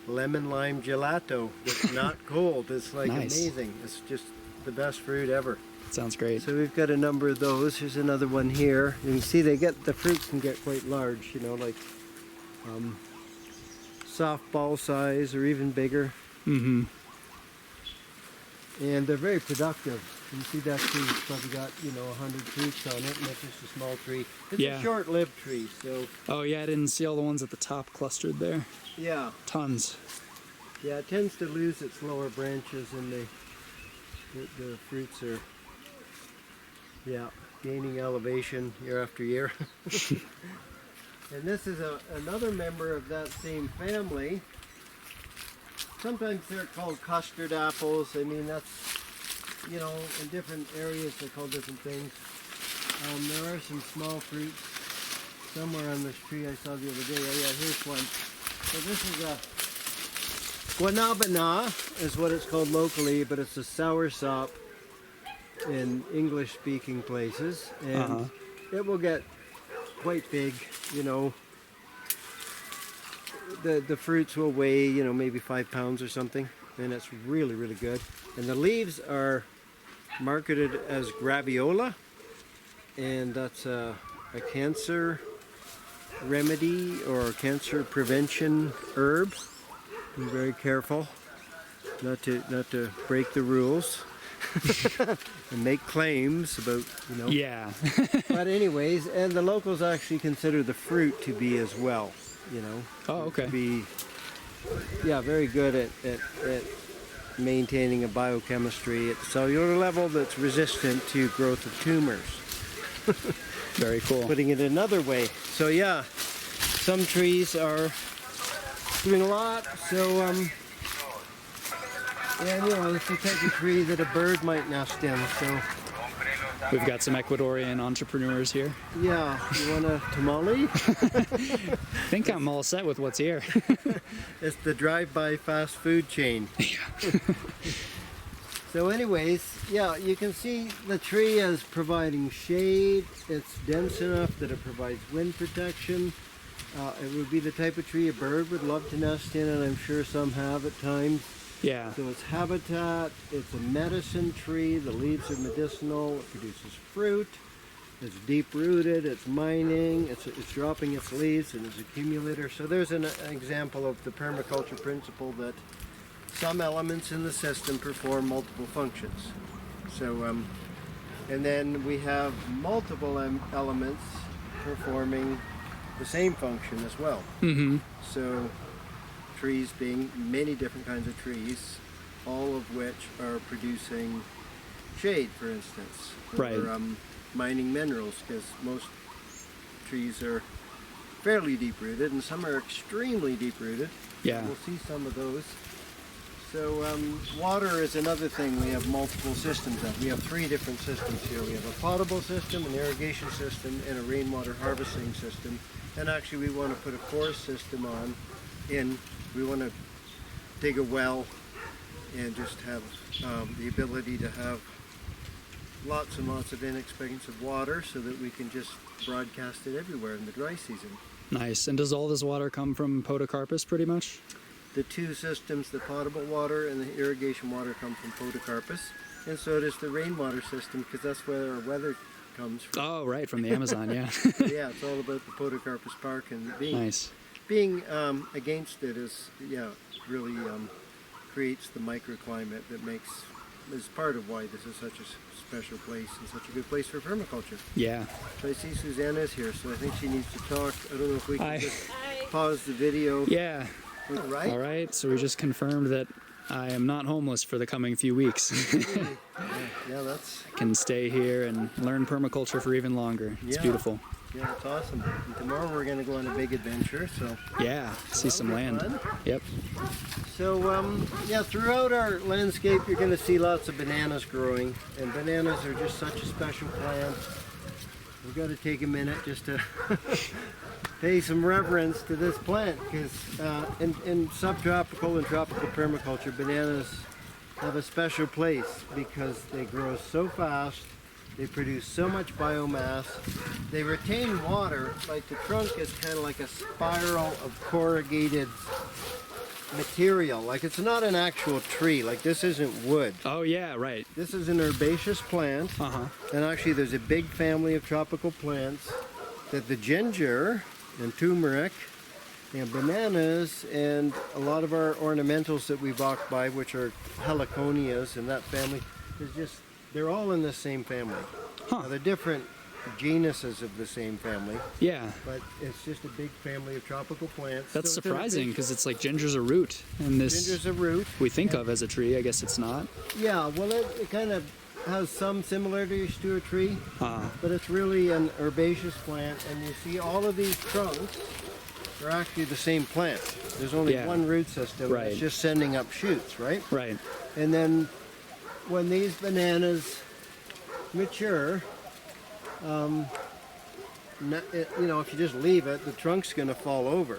lemon lime gelato. It's not cold. It's like nice. Amazing. It's just the best fruit ever. Sounds great. So we've got a number of those. Here's another one here. You can see the fruit can get quite large, like softball size or even bigger. Mm-hmm. And they're very productive. You see that tree's probably got, 100 fruits on it, and that's just a small tree. It's Yeah. a short-lived tree, so Oh yeah, I didn't see all the ones at the top clustered there. yeah. Tons. Yeah, it tends to lose its lower branches, and the fruits are, gaining elevation year after year. And this is another member of that same family. Sometimes they're called custard apples. I mean, that's, in different areas they're called different things. There are some small fruits somewhere on this tree I saw the other day. Oh yeah, here's one. So this is a guanabana, is what it's called locally, but it's a soursop in English-speaking places, and it will get quite big. The fruits will weigh, maybe 5 pounds or something, and it's really, really good. And the leaves are marketed as graviola, and that's a cancer remedy or cancer prevention herb. Be very careful not to break the rules and make claims about, Yeah. But anyways, and the locals actually consider the fruit to be as well, Oh, okay. To be, very good at maintaining a biochemistry at the cellular level that's resistant to growth of tumors. Very cool. Putting it another way. So yeah, some trees are doing a lot. So it's the type of tree that a bird might nest in. So We've got some Ecuadorian entrepreneurs here. yeah, you want a tamale? I think I'm all set with what's here. It's the drive-by fast food chain. So anyways, you can see the tree as providing shade. It's dense enough that it provides wind protection. It would be the type of tree a bird would love to nest in, and I'm sure some have at times. Yeah. So it's habitat, it's a medicine tree, the leaves are medicinal, it produces fruit, it's deep-rooted, it's mining, it's dropping its leaves, and it's an accumulator. So there's an example of the permaculture principle that some elements in the system perform multiple functions. So, and then we have multiple elements performing the same function as well. Mm-hmm. So trees being many different kinds of trees, all of which are producing shade, for instance. Right. Or mining minerals, because most trees are fairly deep-rooted and some are extremely deep-rooted. Yeah. We'll see some of those. So water is another thing we have multiple systems of. We have 3 different systems here. We have a potable system, an irrigation system, and a rainwater harvesting system. And actually we want to put a forest system in. We want to dig a well and just have the ability to have lots and lots of inexpensive water so that we can just broadcast it everywhere in the dry season. Nice. And does all this water come from Podocarpus pretty much? The 2 systems, the potable water and the irrigation water, come from Podocarpus, and so does the rainwater system, because that's where our weather comes from. Oh, right, from the Amazon, yeah. Yeah, it's all about the Podocarpus Park, and Nice. being against it is, really creates the microclimate that is part of why this is such a special place and such a good place for permaculture. Yeah. So I see Suzannah is here, so I think she needs to talk. I don't know if we can Hi. just pause the video. Yeah. All right. All right, so we just confirmed that I am not homeless for the coming few weeks. Yeah, that's I can stay here and learn permaculture for even longer. It's Yeah. beautiful. it's awesome. And tomorrow we're going to go on a big adventure. So Yeah, see some That'll be land. fun. Yep. So throughout our landscape, you're going to see lots of bananas growing, and bananas are just such a special plant. We've got to take a minute just to pay some reverence to this plant, because in subtropical and tropical permaculture, bananas have a special place because they grow so fast, they produce so much biomass, they retain water. Like the trunk is kind of like a spiral of corrugated material. Like it's not an actual tree, like this isn't wood. Oh, yeah, right. This is an herbaceous plant. Uh-huh. And actually there's a big family of tropical plants that the ginger and turmeric And bananas and a lot of our ornamentals that we walk by, which are heliconias and that family, they're all in the same family. Huh. Now, they're different genuses of the same family, Yeah. but it's just a big family of tropical plants. That's So it's surprising because it's like ginger's a root, and this Ginger's a root. we think of as a tree. I guess it's not. Yeah, well, it kind of has some similarities to a tree, Uh, but it's really an herbaceous plant, and you see all of these trunks are actually the same plant. There's only Yeah. one root system. Right. It's just sending up shoots, right? right. And then when these bananas mature, if you just leave it, the trunk's going to fall over.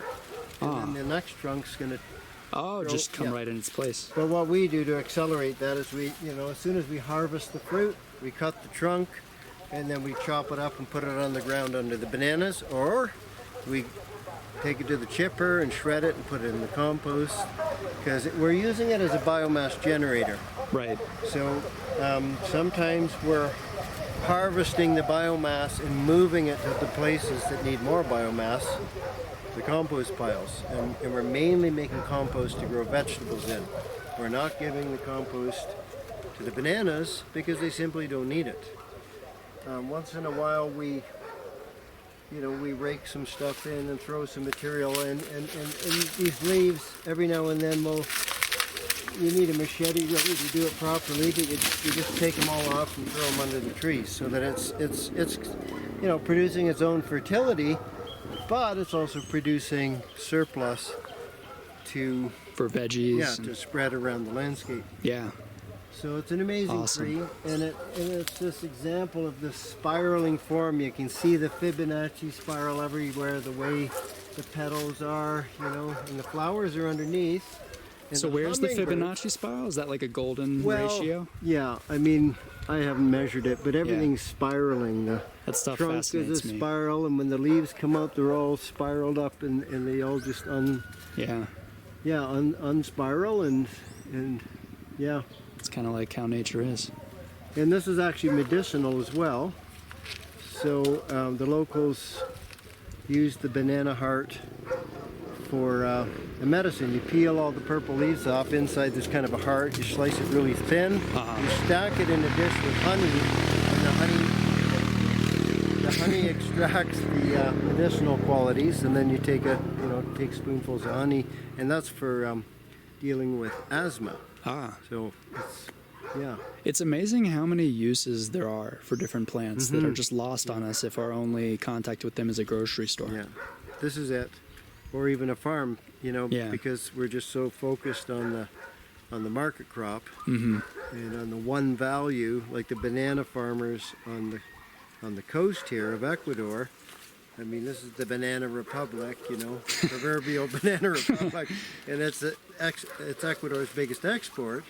And then the next trunk's going to... Oh, just come yeah. right in its place. But what we do to accelerate that is as soon as we harvest the fruit, we cut the trunk, and then we chop it up and put it on the ground under the bananas, or we take it to the chipper and shred it and put it in the compost, because we're using it as a biomass generator. Right. So sometimes we're harvesting the biomass and moving it to the places that need more biomass, the compost piles. And we're mainly making compost to grow vegetables in. We're not giving the compost to the bananas because they simply don't need it. Once in a while we rake some stuff in and throw some material in, and these leaves, every now and then you need a machete really to do it properly, but you just take them all off and throw them under the trees so that it's producing its own fertility, but it's also producing surplus for veggies. to spread around the landscape. Yeah. So it's an amazing Awesome. tree, and it's this example of this spiraling form. You can see the Fibonacci spiral everywhere, the way the petals are, and the flowers are underneath. And So where's the hummingbird- Fibonacci spiral? Is that like a golden Well, ratio? Yeah, I haven't measured it, but everything's spiraling. The That stuff trunk is fascinates a me. spiral, and when the leaves come out, they're all spiraled up, and they all just unspiral, and yeah. It's kind of like how nature is. And this is actually medicinal as well. So the locals use the banana heart for a medicine. You peel all the purple leaves off. Inside there's kind of a heart. You slice it really thin. You stack it in a dish with honey, and the honey extracts the medicinal qualities. And then you take take spoonfuls of honey, and that's for dealing with asthma. So It's amazing how many uses there are for different plants that are just lost on us if our only contact with them is a grocery store. Yeah, this is it, or even a farm, because we're just so focused on the market crop and on the one value, like the banana farmers on the coast here of Ecuador. I mean, this is the banana republic, proverbial banana republic, and it's Ecuador's biggest export.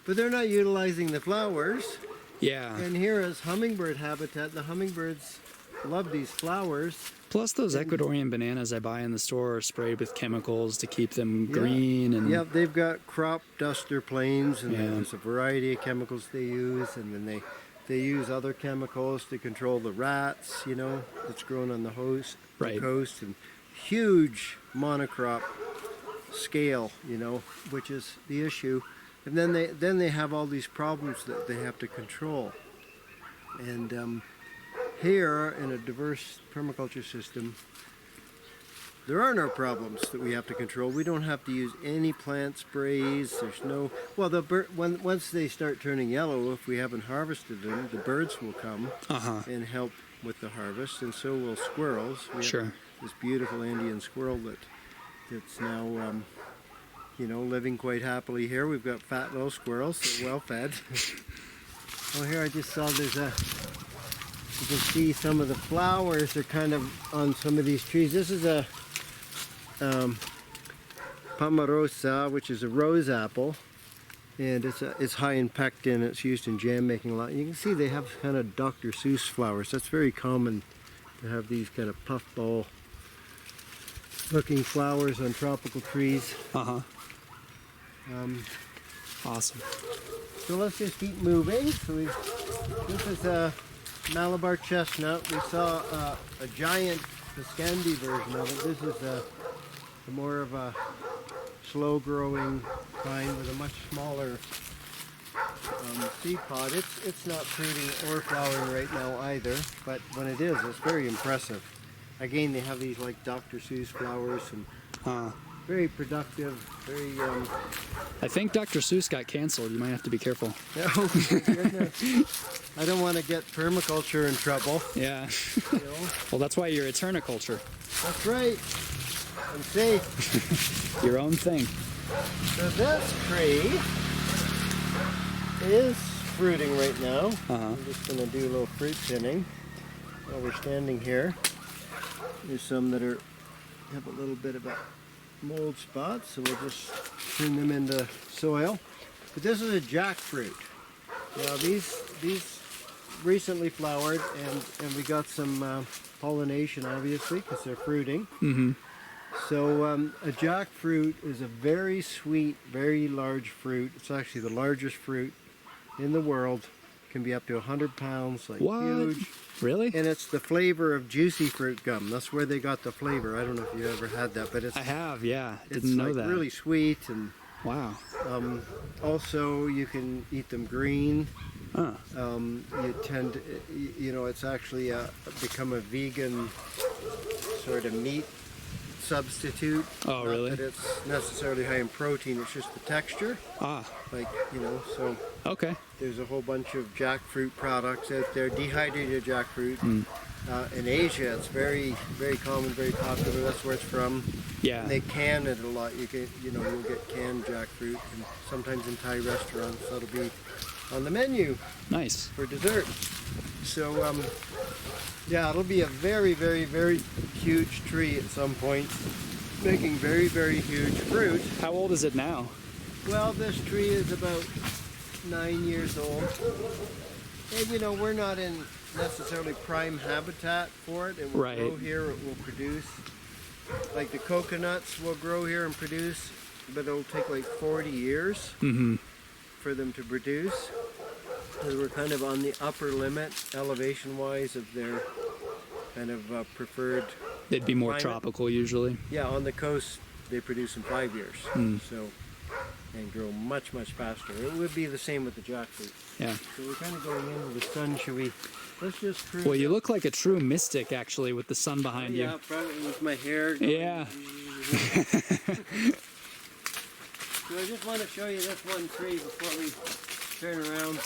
But they're not utilizing the flowers. Yeah. And here is hummingbird habitat. The hummingbirds love these flowers. Plus those Ecuadorian bananas I buy in the store are sprayed with chemicals to keep them green. And yeah, they've got crop duster planes, and Yeah. there's a variety of chemicals they use, and then they use other chemicals to control the rats, that's grown on the Right. coast, and huge monocrop scale, which is the issue. And then they have all these problems that they have to control. And here in a diverse permaculture system, there are no problems that we have to control. We don't have to use any plant sprays. There's no... Well, once they start turning yellow, if we haven't harvested them, the birds will come and help with the harvest, and so will squirrels. We have this beautiful Andean squirrel that's now... living quite happily here. We've got fat little squirrels, so well fed. Well, here I just saw you can see some of the flowers are kind of on some of these trees. This is a Pomarosa, which is a rose apple, and it's high in pectin. It's used in jam making a lot. You can see they have kind of Dr. Seuss flowers. That's very common to have these kind of puffball looking flowers on tropical trees. Awesome. So let's just keep moving. So this is a Malabar chestnut. We saw a giant Piscandi version of it. This is more of a slow-growing kind with a much smaller seed pod. It's not fruiting or flowering right now either, but when it is, it's very impressive. Again, they have these like Dr. Seuss flowers and very productive, very... I think Dr. Seuss got canceled. You might have to be careful. Oh, my goodness. I don't want to get permaculture in trouble. Yeah. You know? Well, that's why you're Eternaculture. That's right. I'm safe. Your own thing. So this tree is fruiting right now. I'm just going to do a little fruit tinning while we're standing here. There's some that have a little bit of a mold spot, so we'll just turn them into soil. But this is a jackfruit. Now these recently flowered, and we got some pollination, obviously, because they're fruiting. So a jackfruit is a very sweet, very large fruit. It's actually the largest fruit in the world. It can be up to 100 pounds, like What? huge. Really? And it's the flavor of juicy fruit gum. That's where they got the flavor. I don't know if you ever had that, but it's I have, yeah. it's Didn't know like that. really sweet, and Wow. also you can eat them green. Huh. You tend to, you know, it's actually become a vegan sort of meat substitute. Oh, Not really? that it's necessarily high in protein, it's just the texture. Ah, Like, you know, so okay. there's a whole bunch of jackfruit products out there, dehydrated jackfruit. In Asia, it's very, very common, very popular. That's where it's from. Yeah. They can it a lot. You'll get canned jackfruit, and sometimes in Thai restaurants that'll be on the menu Nice. for dessert. So, yeah, it'll be a very, very, very huge tree at some point, making very, very huge fruit. How old is it now? Well, this tree is about 9 years old. And, you know, we're not in necessarily prime habitat for it. It will Right. grow here, it will produce. Like the coconuts will grow here and produce, but it'll take like 40 years for them to produce. So we're kind of on the upper limit, elevation-wise, of their kind of preferred. They'd be more Climate. tropical usually. Yeah, on the coast they produce in 5 years, so and grow much, much faster. It would be the same with the jackfruit. Yeah. So we're kind of going into the sun. Should we? Let's just cruise. Well, you look like a true mystic actually with the sun behind Yeah, you. probably with my hair. Going. Yeah. So I just want to show you this one tree before we turn around.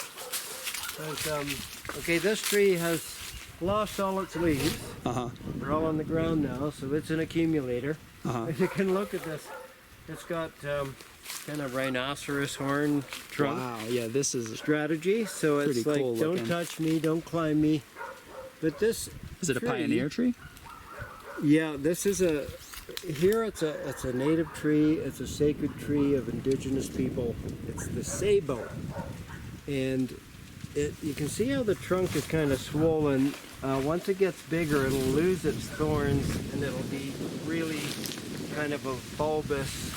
But, okay, this tree has lost all its leaves. They're all on the ground now, so it's an accumulator. As you can look at this, it's got kind of rhinoceros horn trunk Wow. Yeah, this is. strategy. So it's Pretty like, cool don't looking. touch me, don't climb me. But this Is it a tree- pioneer tree? Yeah, this is a. Here it's a native tree. It's a sacred tree of indigenous people. It's the sabo, and you can see how the trunk is kind of swollen. Once it gets bigger, it'll lose its thorns, and it'll be really kind of a bulbous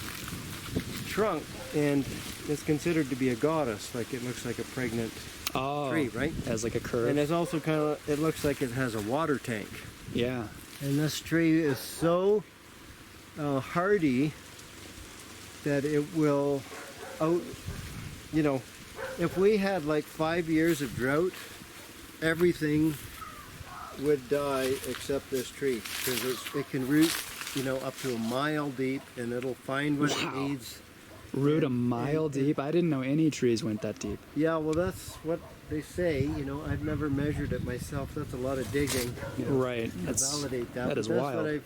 trunk, and it's considered to be a goddess. Like it looks like a pregnant Oh. tree, right? As like a curve. And it's also kind of. It looks like it has a water tank. Yeah. And this tree is so hardy that it will you know, if we had like 5 years of drought, everything would die except this tree, because it can root, you know, up to a mile deep, and it'll find what it Wow. needs. Root a mile deep. I didn't know any trees went that deep. Yeah, well, that's what they say. You know, I've never measured it myself. That's a lot of digging. You know, Right. to That's validate that. that But is that's wild. what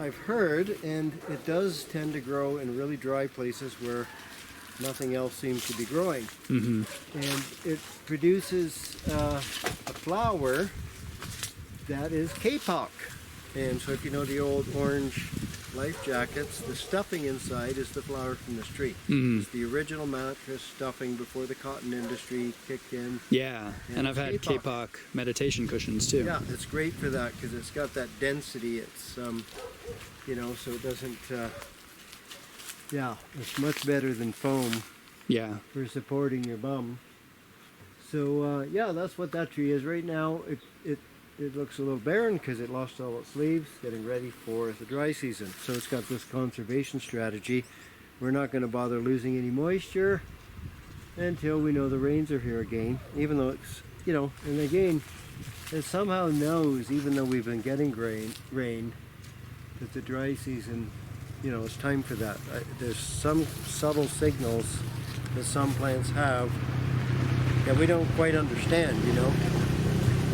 I've heard, and it does tend to grow in really dry places where nothing else seems to be growing. And it produces a flower that is kapok. And so if you know the old orange life jackets, the stuffing inside is the flower from this tree. It's the original mattress stuffing before the cotton industry kicked in. Yeah. Yeah, And I've had K-pop. K-pop meditation cushions too. Yeah, it's great for that because it's got that density. It's, you know, so it doesn't, yeah, it's much better than foam Yeah. for supporting your bum. So, yeah, that's what that tree is. Right now, it looks a little barren because it lost all its leaves, getting ready for the dry season. So it's got this conservation strategy. We're not going to bother losing any moisture until we know the rains are here again, even though it's, and again, it somehow knows, even though we've been getting rain, that the dry season, it's time for that. There's some subtle signals that some plants have that we don't quite understand,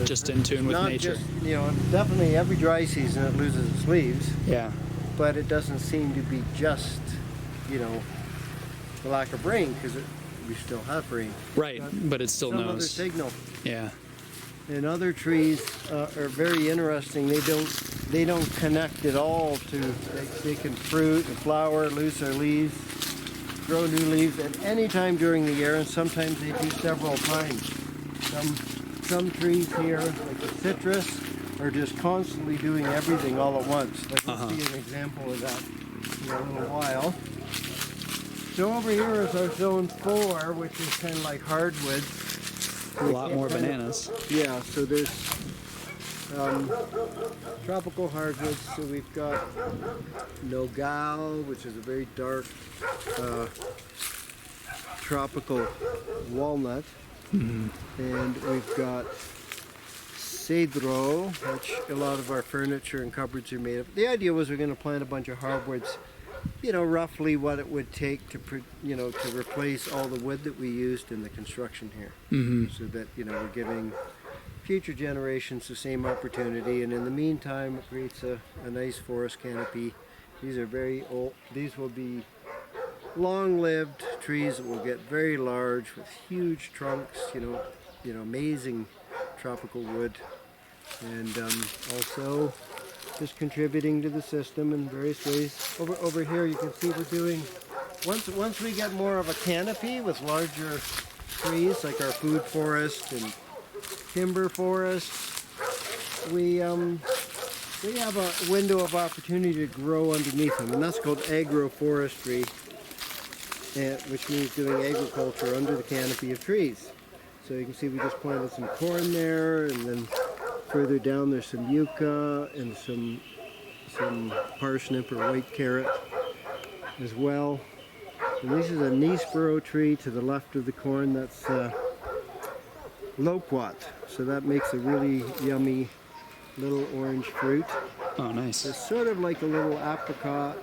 Just in tune with not nature. Just, definitely every dry season it loses its leaves, Yeah. but it doesn't seem to be just, the lack of rain, because we still have rain. Right, but it still Some other knows. signal. Yeah. And other trees are very interesting. They don't connect at all to. They can fruit and flower, lose their leaves, grow new leaves at any time during the year, and sometimes they do several times. Some trees here, like the citrus, are just constantly doing everything all at once. Like we'll see an example of that in a little while. So over here is our zone 4, which is kind of like hardwoods. A lot more bananas. Yeah, so there's tropical hardwoods. So we've got nogal, which is a very dark tropical walnut. And we've got cedro, which a lot of our furniture and cupboards are made of. The idea was we're going to plant a bunch of hardwoods, roughly what it would take to replace all the wood that we used in the construction here. So that, we're giving future generations the same opportunity, and in the meantime it creates a nice forest canopy. These are very old, these will be long-lived trees that will get very large with huge trunks, amazing tropical wood, and also just contributing to the system in various ways. Over here you can see we're doing, once we get more of a canopy with larger trees like our food forest and timber forest, we have a window of opportunity to grow underneath them, and that's called agroforestry, which means doing agriculture under the canopy of trees. So you can see we just planted some corn there, and then further down there's some yucca and some parsnip or white carrot as well. And this is a Nispero tree to the left of the corn. That's loquat. So that makes a really yummy little orange fruit. Oh, nice. It's sort of like a little apricot,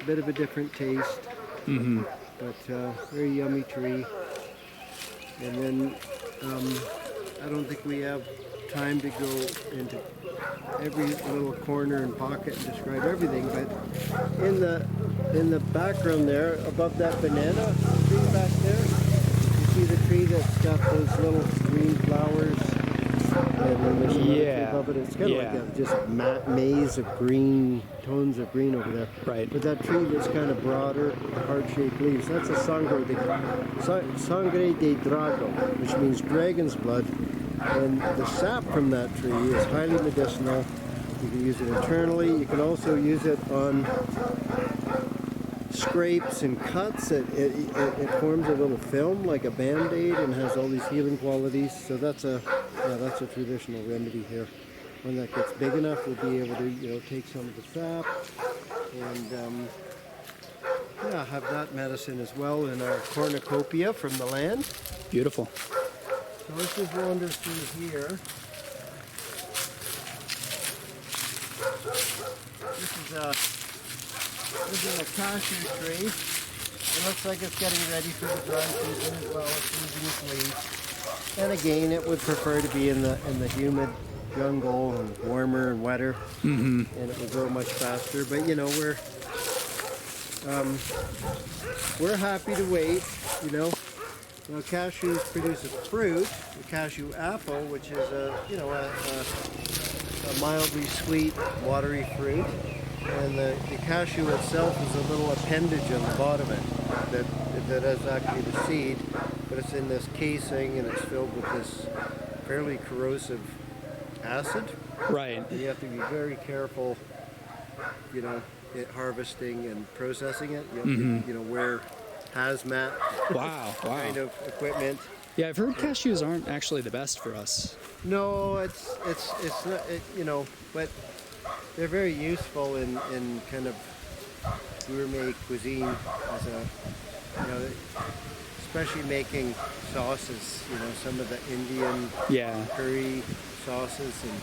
a bit of a different taste, but very yummy tree. And then I don't think we have time to go into every little corner and pocket and describe everything, but in the background there, above that banana tree back there, you see the tree that's got those little green flowers, and then there's another tree above it. It's kind of like a just maze of green, tones of green over there. Right. But that tree that's kind of broader, heart-shaped leaves, that's a sangre de drago, which means dragon's blood. And the sap from that tree is highly medicinal. You can use it internally. You can also use it on scrapes and cuts. It forms a little film like a Band-Aid and has all these healing qualities. So that's a traditional remedy here. When that gets big enough, we'll be able to take some of the sap and have that medicine as well in our cornucopia from the land. Beautiful. So let's just wander through here. This is a cashew tree. It looks like it's getting ready for the dry season as well. It's losing its leaves. And again, it would prefer to be in the humid jungle and warmer and wetter, and it will grow much faster. But we're happy to wait. Now cashews produce a fruit, the cashew apple, which is a mildly sweet, watery fruit, and the cashew itself is a little appendage on the bottom of it that is actually the seed, but it's in this casing and it's filled with this fairly corrosive acid. Right. And you have to be very careful, harvesting and processing it. You have to, wear hazmat Wow. kind of equipment. Yeah, I've heard cashews aren't actually the best for us. No, it's not, you know, but they're very useful in kind of gourmet cuisine as a, you know, especially making sauces. You know, some of the Indian Yeah. curry sauces and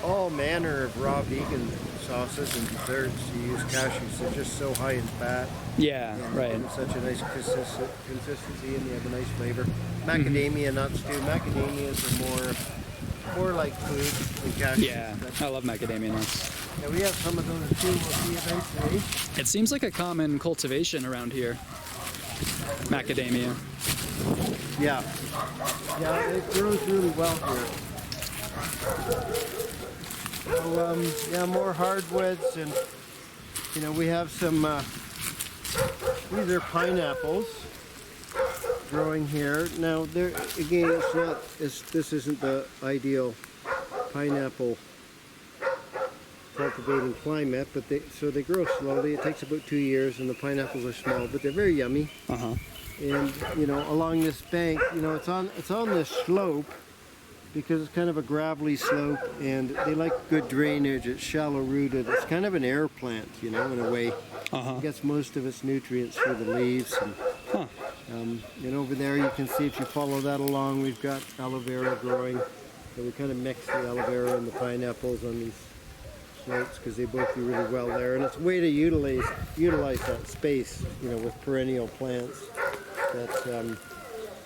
all manner of raw vegan sauces and desserts. You use cashews; they're just so high in fat. Yeah, And right. it's such a nice consistency, and they have a nice flavor. Macadamia nuts too. Macadamias are more like food than cashews. Yeah, I love macadamia nuts. Yeah, we have some of those too. We'll see eventually. It seems like a common cultivation around here. Macadamia. Yeah, yeah, it grows really well here. So yeah, more hardwoods, and you know we have some. These are pineapples growing here. Now, there again, it's not. This isn't the ideal pineapple cultivating climate, but they grow slowly. It takes about 2 years, and the pineapples are small, but they're very yummy. Uh-huh. And you know, along this bank, you know, it's on this slope because it's kind of a gravelly slope, and they like good drainage. It's shallow rooted. It's kind of an air plant, you know, in a way. Uh-huh. It gets most of its nutrients through the leaves. And, Huh. and over there, you can see if you follow that along, we've got aloe vera growing. So we kind of mix the aloe vera and the pineapples on these slopes because they both do really well there. And it's a way to utilize that space, you know, with perennial plants that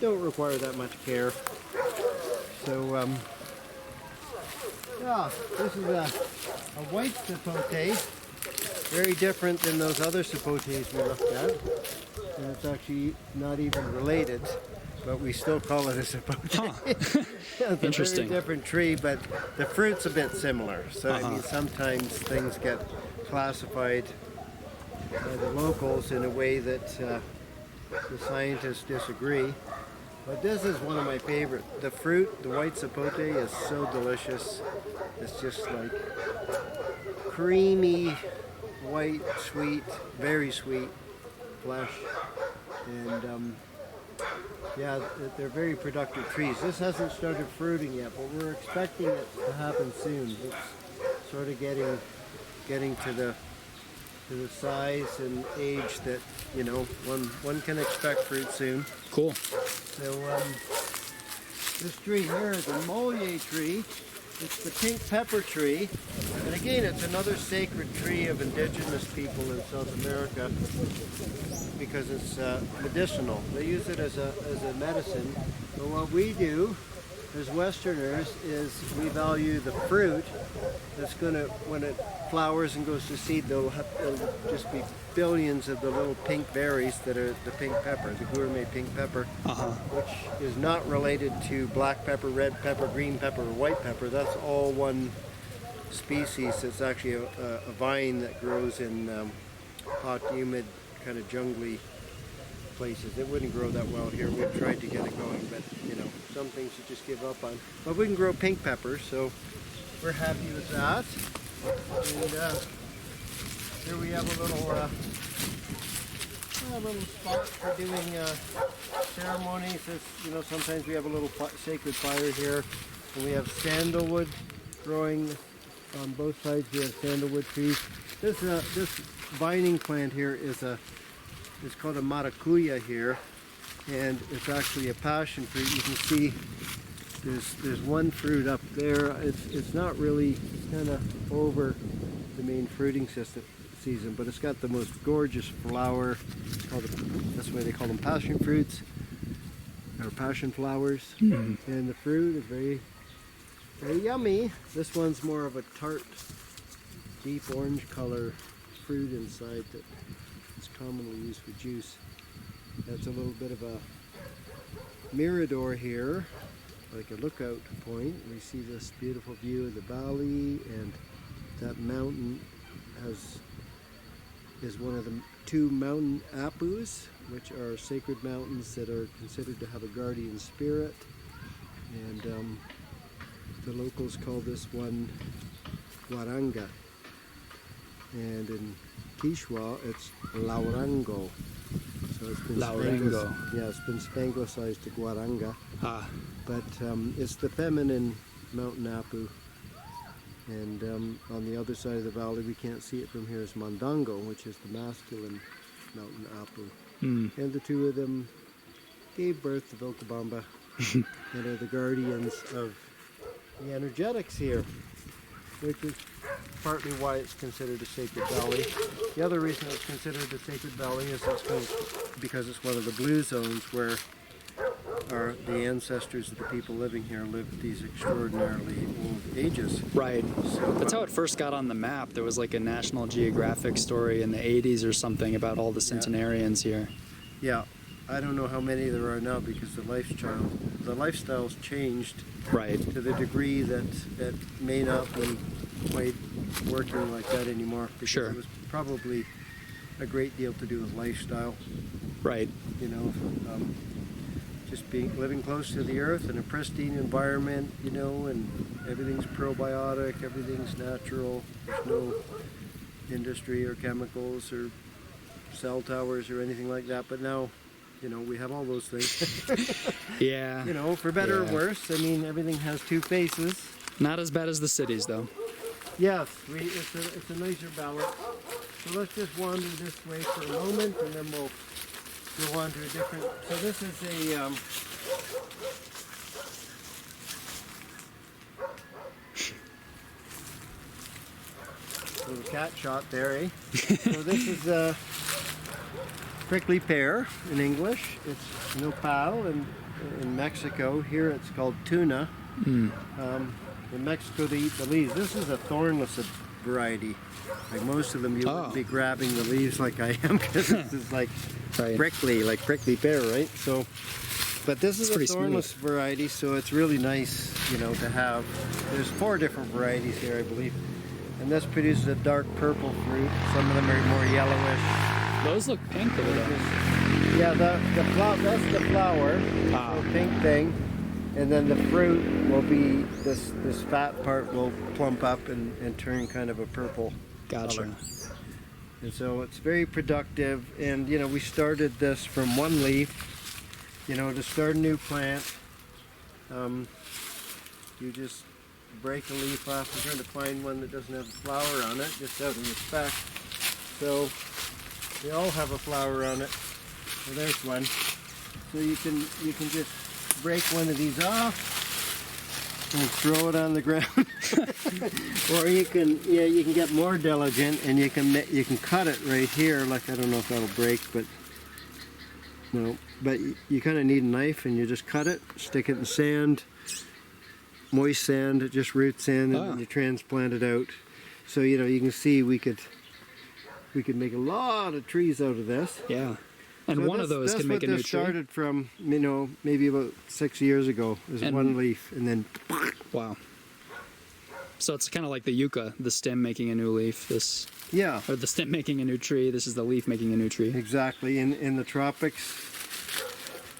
don't require that much care. So, yeah, this is a white sapote, very different than those other sapotes we looked at, and it's actually not even related, but we still call it a sapote. Huh. It's Interesting. a very different tree, but the fruit's a bit similar. So I mean, Uh-huh. sometimes things get classified by the locals in a way that the scientists disagree. But this is one of my favorite. The fruit, the white sapote, is so delicious. It's just like creamy, white, sweet, very sweet flesh. And yeah, they're very productive trees. This hasn't started fruiting yet, but we're expecting it to happen soon. It's sort of getting to the size and age that, you know, one can expect fruit soon. Cool. So this tree here is a Moliere tree. It's the pink pepper tree. And again, it's another sacred tree of indigenous people in South America because it's medicinal. They use it as a medicine. But what we do as Westerners is we value the fruit that's going to, when it flowers and goes to seed, there'll just be billions of the little pink berries that are the pink pepper, the gourmet pink pepper, Uh-huh. which is not related to black pepper, red pepper, green pepper, or white pepper. That's all one species. It's actually a vine that grows in hot, humid, kind of jungly places. It wouldn't grow that well here. We've tried to get it going, but you know, some things you just give up on. But we can grow pink peppers, so we're happy with that. And here we have a little spot for doing ceremonies. You know, sometimes we have a little sacred fire here, and we have sandalwood growing on both sides. We have sandalwood trees. This vining plant here is it's called a maracuya here, and it's actually a passion fruit. You can see there's one fruit up there. It's not really, kind of over the main fruiting season, but it's got the most gorgeous flower. That's why they call them passion fruits, or passion flowers. And the fruit is very, very yummy. This one's more of a tart, deep orange color fruit inside that is commonly used for juice. That's a little bit of a mirador here, like a lookout point. We see this beautiful view of the valley, and that mountain is one of the two mountain apus, which are sacred mountains that are considered to have a guardian spirit. And the locals call this one Waranga. And in Quechua, it's Laurango. So So it's been Laurengo. Yeah, it's been Spanglicized to Guaranga. Ah, But it's the feminine mountain apu. And on the other side of the valley, we can't see it from here, is Mondongo, which is the masculine mountain apu. And the two of them gave birth to Vilcabamba and are the guardians of the energetics here, which is partly why it's considered a sacred valley. The other reason it's considered a sacred valley is because it's one of the blue zones where the ancestors of the people living here lived these extraordinarily old ages. right. So, That's how it first got on the map. There was like a National Geographic story in the 80s or something about all the centenarians here. yeah, I don't know how many there are now because the lifestyle's changed Right. to the degree that may not be quite working like that anymore. Because Sure. it was probably a great deal to do with lifestyle. Right. You know, just living close to the earth in a pristine environment, you know, and everything's probiotic, everything's natural. There's no industry or chemicals or cell towers or anything like that. But now, you know, we have all those things. Yeah. You know, for better or Yeah. worse. I mean, everything has two faces. Not as bad as the cities, though. Yes, it's a nicer balance. So let's just wander this way for a moment, and then we'll go on to a different. So this is a little cat shot there, eh? So this is a prickly pear in English. It's nopal in Mexico. Here it's called tuna. In Mexico they eat the leaves. This is a thornless variety. Like most of them, you wouldn't be grabbing the leaves like I am because this is like Right. prickly pear, right? So, but this is a pretty thornless variety, so it's really nice, you know, to have. There's 4 different varieties here, I believe, and this produces a dark purple fruit. Some of them are more yellowish. Those look pink over there. Yeah, that's the flower, the pink thing, and then the fruit will be this fat part will plump up and turn kind of a purple Gotcha. color. And so it's very productive, and you know, we started this from one leaf. You know, to start a new plant, you just break a leaf off. I'm trying to find one that doesn't have a flower on it, just out of respect. So they all have a flower on it. So there's one. So you can just break one of these off and throw it on the ground. Or you can get more diligent and you can cut it right here. Like, I don't know if that'll break, but no. But you kind of need a knife and you just cut it, stick it in sand, moist sand, just root sand, and then you transplant it out. So you know, you can see we could make a lot of trees out of this. Yeah. And So one of those can make a new this tree. started from, you know, maybe about 6 years ago. It was And- one leaf, and then Wow. So it's kind of like the yucca, the stem making a new leaf. Or the stem making a new tree. This is the leaf making a new tree. exactly. In the tropics,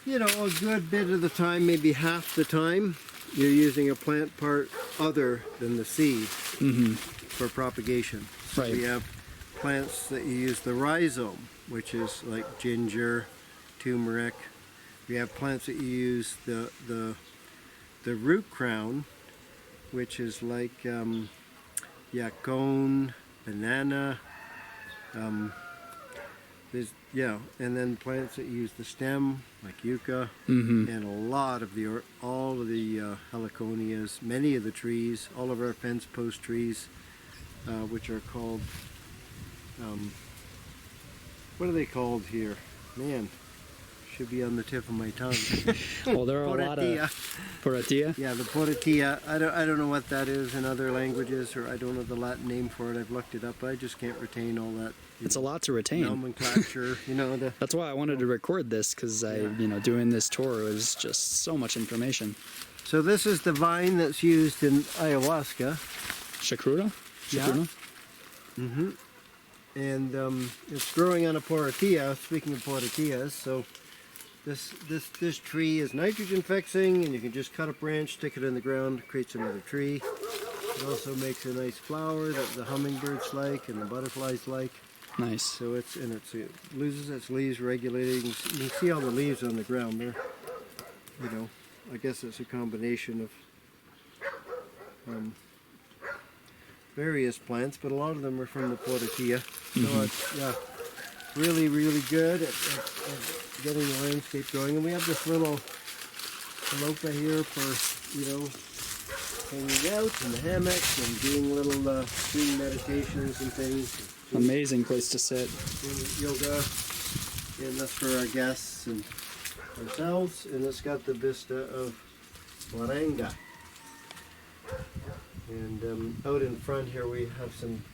you know, a good bit of the time, maybe half the time, you're using a plant part other than the seed for propagation. So Right. we have plants that you use the rhizome, which is like ginger, turmeric. We have plants that you use the root crown, which is like yacon, banana. And then plants that use the stem, like yucca, and all of the heliconias, many of the trees, all of our fence post trees, which are called, what are they called here? Man, should be on the tip of my tongue. Well, there are a lot of Poratilla. Yeah, the poratilla. I don't know what that is in other languages, or I don't know the Latin name for it. I've looked it up. I just can't retain all that. It's a lot to retain. Nomenclature, you know. That's why I wanted to record this, because doing this tour was just so much information. So this is the vine that's used in ayahuasca. Chacruna? Yeah. And it's growing on a poratilla. Speaking of poratillas, so this tree is nitrogen fixing, and you can just cut a branch, stick it in the ground, creates another tree. It also makes a nice flower that the hummingbirds like and the butterflies like. Nice. So it loses its leaves regulating. You can see all the leaves on the ground there. You know, I guess it's a combination of various plants, but a lot of them are from the Podokia. So it's really, really good at getting the landscape going. And we have this little lopa here for, hanging out in the hammocks and doing little doing meditations and things. Amazing place to sit. Doing yoga, and that's for our guests and ourselves. And it's got the vista of Waranga. And out in front here we have some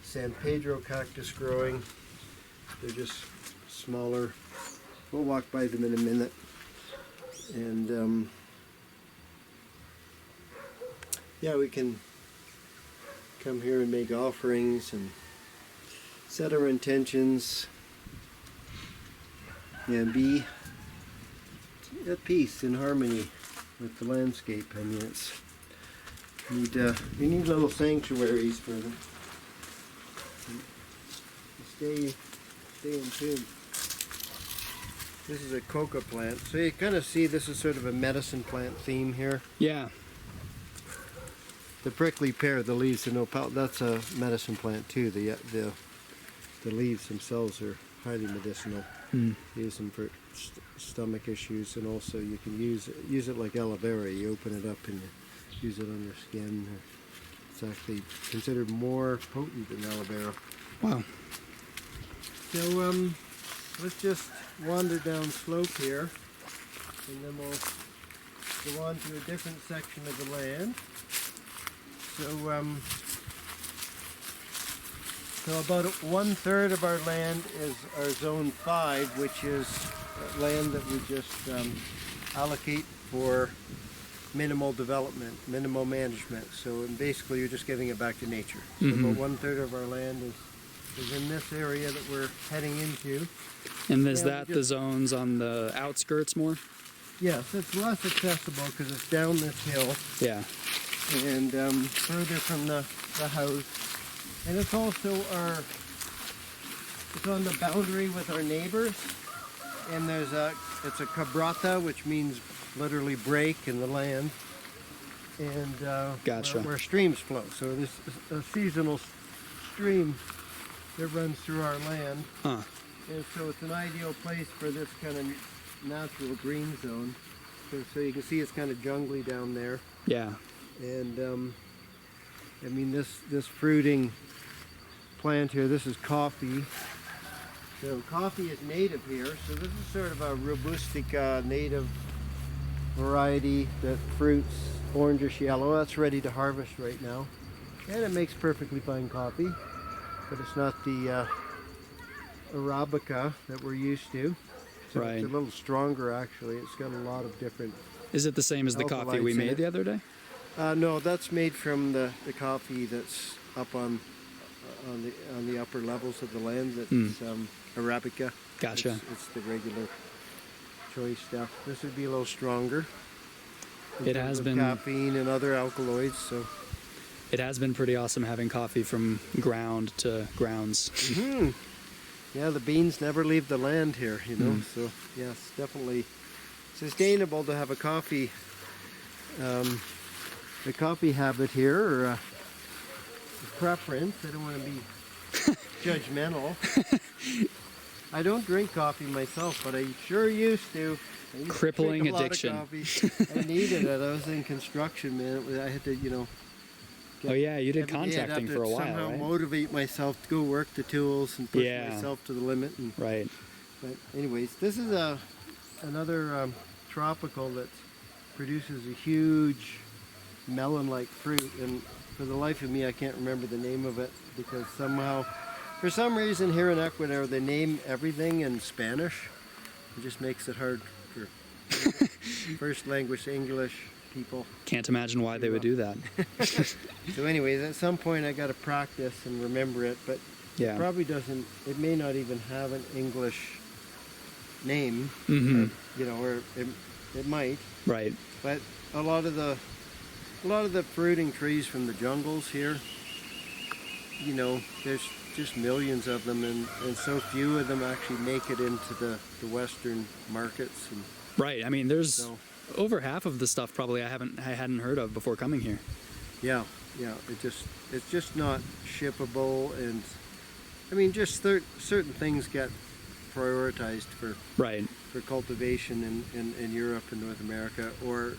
San Pedro cactus growing. They're just smaller. We'll walk by them in a minute. And we can come here and make offerings and set our intentions and be at peace and harmony with the landscape. I mean, we need little sanctuaries for them. Stay in tune. This is a coca plant. So you kind of see this is sort of a medicine plant theme here. Yeah. The prickly pear, the leaves, that's a medicine plant too. The leaves themselves are highly medicinal. Use them for stomach issues, and also you can use it like aloe vera. You open it up and you use it on your skin. It's actually considered more potent than aloe vera. Wow. So let's just wander down slope here, and then we'll go on to a different section of the land. So about 1/3 of our land is our Zone 5, which is land that we just allocate for minimal development, minimal management. So basically you're just giving it back to nature. So about 1/3 of our land is in this area that we're heading into. And is that the zones on the outskirts more? Yes, it's less accessible because it's down this hill. Yeah. And further from the house. And it's also it's on the boundary with our neighbors. And it's a cabrata, which means literally break in the land. And Gotcha. where streams flow. So this is a seasonal stream that runs through our land. Huh. And so it's an ideal place for this kind of natural green zone. So you can see it's kind of jungly down there. Yeah. And I mean this fruiting plant here, this is coffee. So coffee is native here. So this is sort of a robustica native variety that fruits orangish yellow. That's ready to harvest right now. And it makes perfectly fine coffee. But it's not the Arabica that we're used to. So Right. It's a little stronger actually. It's got a lot of different... Is it the same as the coffee we made the other day? No, that's made from the coffee that's up on the upper levels of the land. That's Arabica. Gotcha. It's the regular choice stuff. This would be a little stronger. It has been caffeine and other alkaloids. So it has been pretty awesome having coffee from ground to grounds. Yeah, the beans never leave the land here, So yes, definitely sustainable to have a coffee habit here, or a preference. I don't want to be judgmental. I don't drink coffee myself, but I sure used to. I used Crippling to drink a addiction. lot of coffee. I needed it. I was in construction, man. I had to, Oh yeah, you did every day I'd contracting have for a to while, somehow right? motivate myself to go work the tools and push Yeah. myself to the limit. Right. But anyways, this is another tropical that produces a huge melon-like fruit, and for the life of me I can't remember the name of it, because for some reason here in Ecuador they name everything in Spanish. It just makes it hard for first language English people. Can't imagine why they would do that. So anyways, at some point I got to practice and remember it, but Yeah. it may not even have an English name, or it might. Right. But a lot of the fruiting trees from the jungles here, there's just millions of them, and so few of them actually make it into the Western markets. And Right. I mean, there's so, over half of the stuff probably I hadn't heard of before coming here. yeah, it's just not shippable, and I mean, just certain things get prioritized for Right. cultivation in Europe and North America, or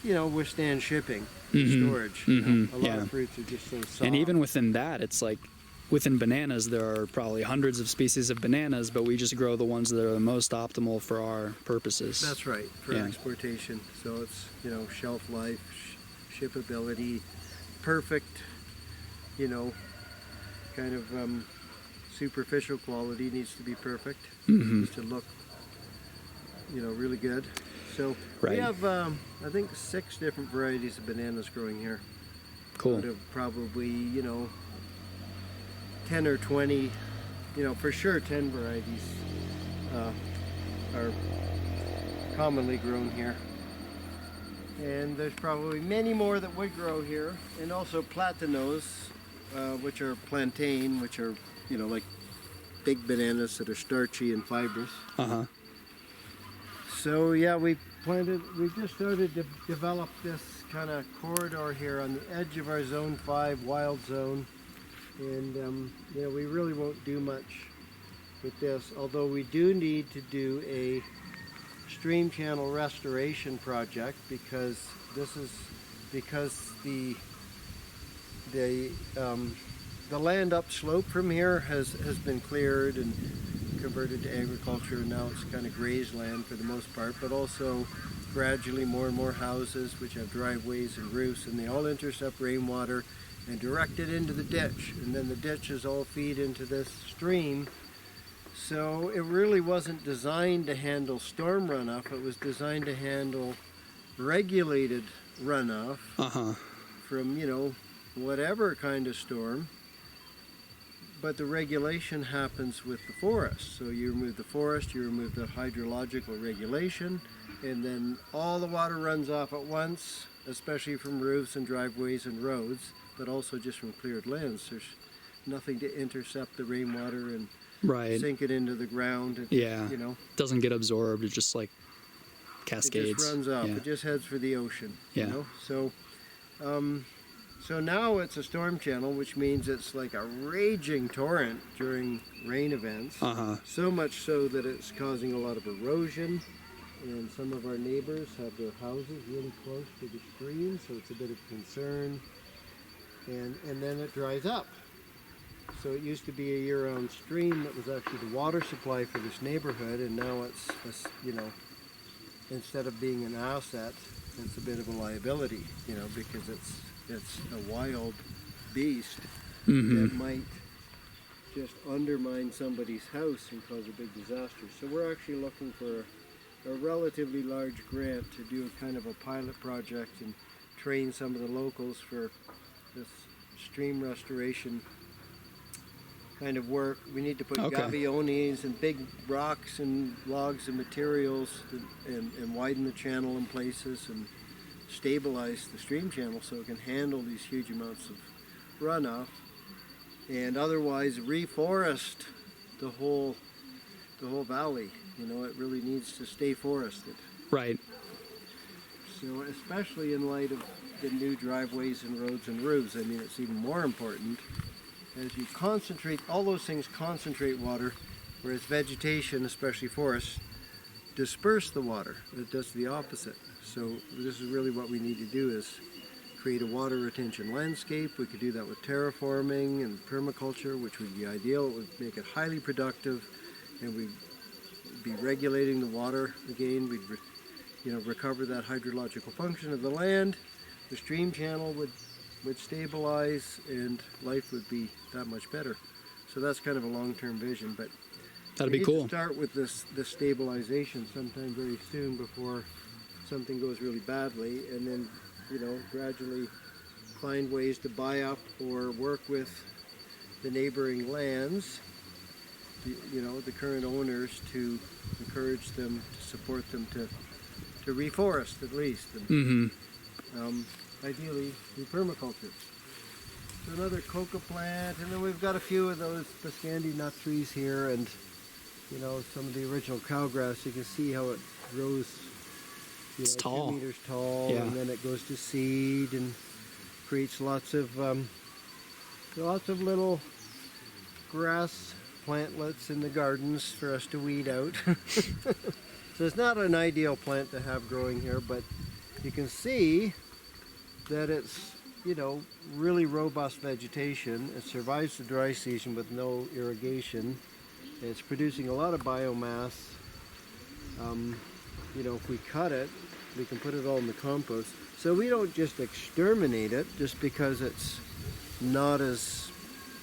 withstand shipping, storage. A lot of fruits are just so soft. And even within that, it's like within bananas, there are probably hundreds of species of bananas, but we just grow the ones that are the most optimal for our purposes. That's right, for exportation. So it's shelf life, shippability, perfect, kind of superficial quality needs to be perfect. Needs to look really good. So we have I think 6 different varieties of bananas growing here. Cool. Out of probably 10 or 20, for sure 10 varieties are commonly grown here. And there's probably many more that would grow here, and also platanos, which are plantain, which are like big bananas that are starchy and fibrous. So yeah, we just started to develop this kind of corridor here on the edge of our Zone 5 wild zone, and we really won't do much with this, although we do need to do a stream channel restoration project, because the land upslope from here has been cleared and converted to agriculture, and now it's kind of grazed land for the most part, but also gradually more and more houses which have driveways and roofs, and they all intercept rainwater and direct it into the ditch, and then the ditches all feed into this stream. So it really wasn't designed to handle storm runoff, it was designed to handle regulated runoff from whatever kind of storm. But the regulation happens with the forest. So you remove the forest, you remove the hydrological regulation, and then all the water runs off at once, especially from roofs and driveways and roads, but also just from cleared lands. There's nothing to intercept the rainwater and sink it into the ground. It, doesn't get absorbed. It just like cascades. It just runs off. It just heads for the ocean. So now it's a storm channel, which means it's like a raging torrent during rain events. So much so that it's causing a lot of erosion, and some of our neighbors have their houses really close to the stream, so it's a bit of concern. And then it dries up. So it used to be a year-round stream that was actually the water supply for this neighborhood, and now it's instead of being an asset, it's a bit of a liability, because it's a wild beast that might just undermine somebody's house and cause a big disaster. So we're actually looking for a relatively large grant to do a kind of a pilot project and train some of the locals for this stream restoration kind of work. We need to put gaviones and big rocks and logs and materials and widen the channel in places and stabilize the stream channel so it can handle these huge amounts of runoff, and otherwise reforest the whole valley. It really needs to stay forested. Right. So especially in light of the new driveways and roads and roofs, I mean, it's even more important. As you concentrate, all those things concentrate water, whereas vegetation, especially forests, disperse the water. It does the opposite. So this is really what we need to do, is create a water retention landscape. We could do that with terraforming and permaculture, which would be ideal. It would make it highly productive, and we'd be regulating the water again. We'd recover that hydrological function of the land. The stream channel would stabilize, and life would be that much better. So that's kind of a long-term vision, but that'd be cool. We need to start with this stabilization sometime very soon before something goes really badly, and then gradually find ways to buy up or work with the neighboring lands, the current owners, to encourage them, to support them to reforest at least, and ideally do permaculture. another coca plant, and then we've got a few of those Biscandi nut trees here, and you know, some of the original cowgrass. You can see how it grows. It's tall. 2 meters tall, Yeah. and then it goes to seed and creates lots of little grass plantlets in the gardens for us to weed out. So it's not an ideal plant to have growing here, but you can see that it's, you know, really robust vegetation. It survives the dry season with no irrigation. It's producing a lot of biomass. You know, if we cut it, we can put it all in the compost. So we don't just exterminate it just because it's not as,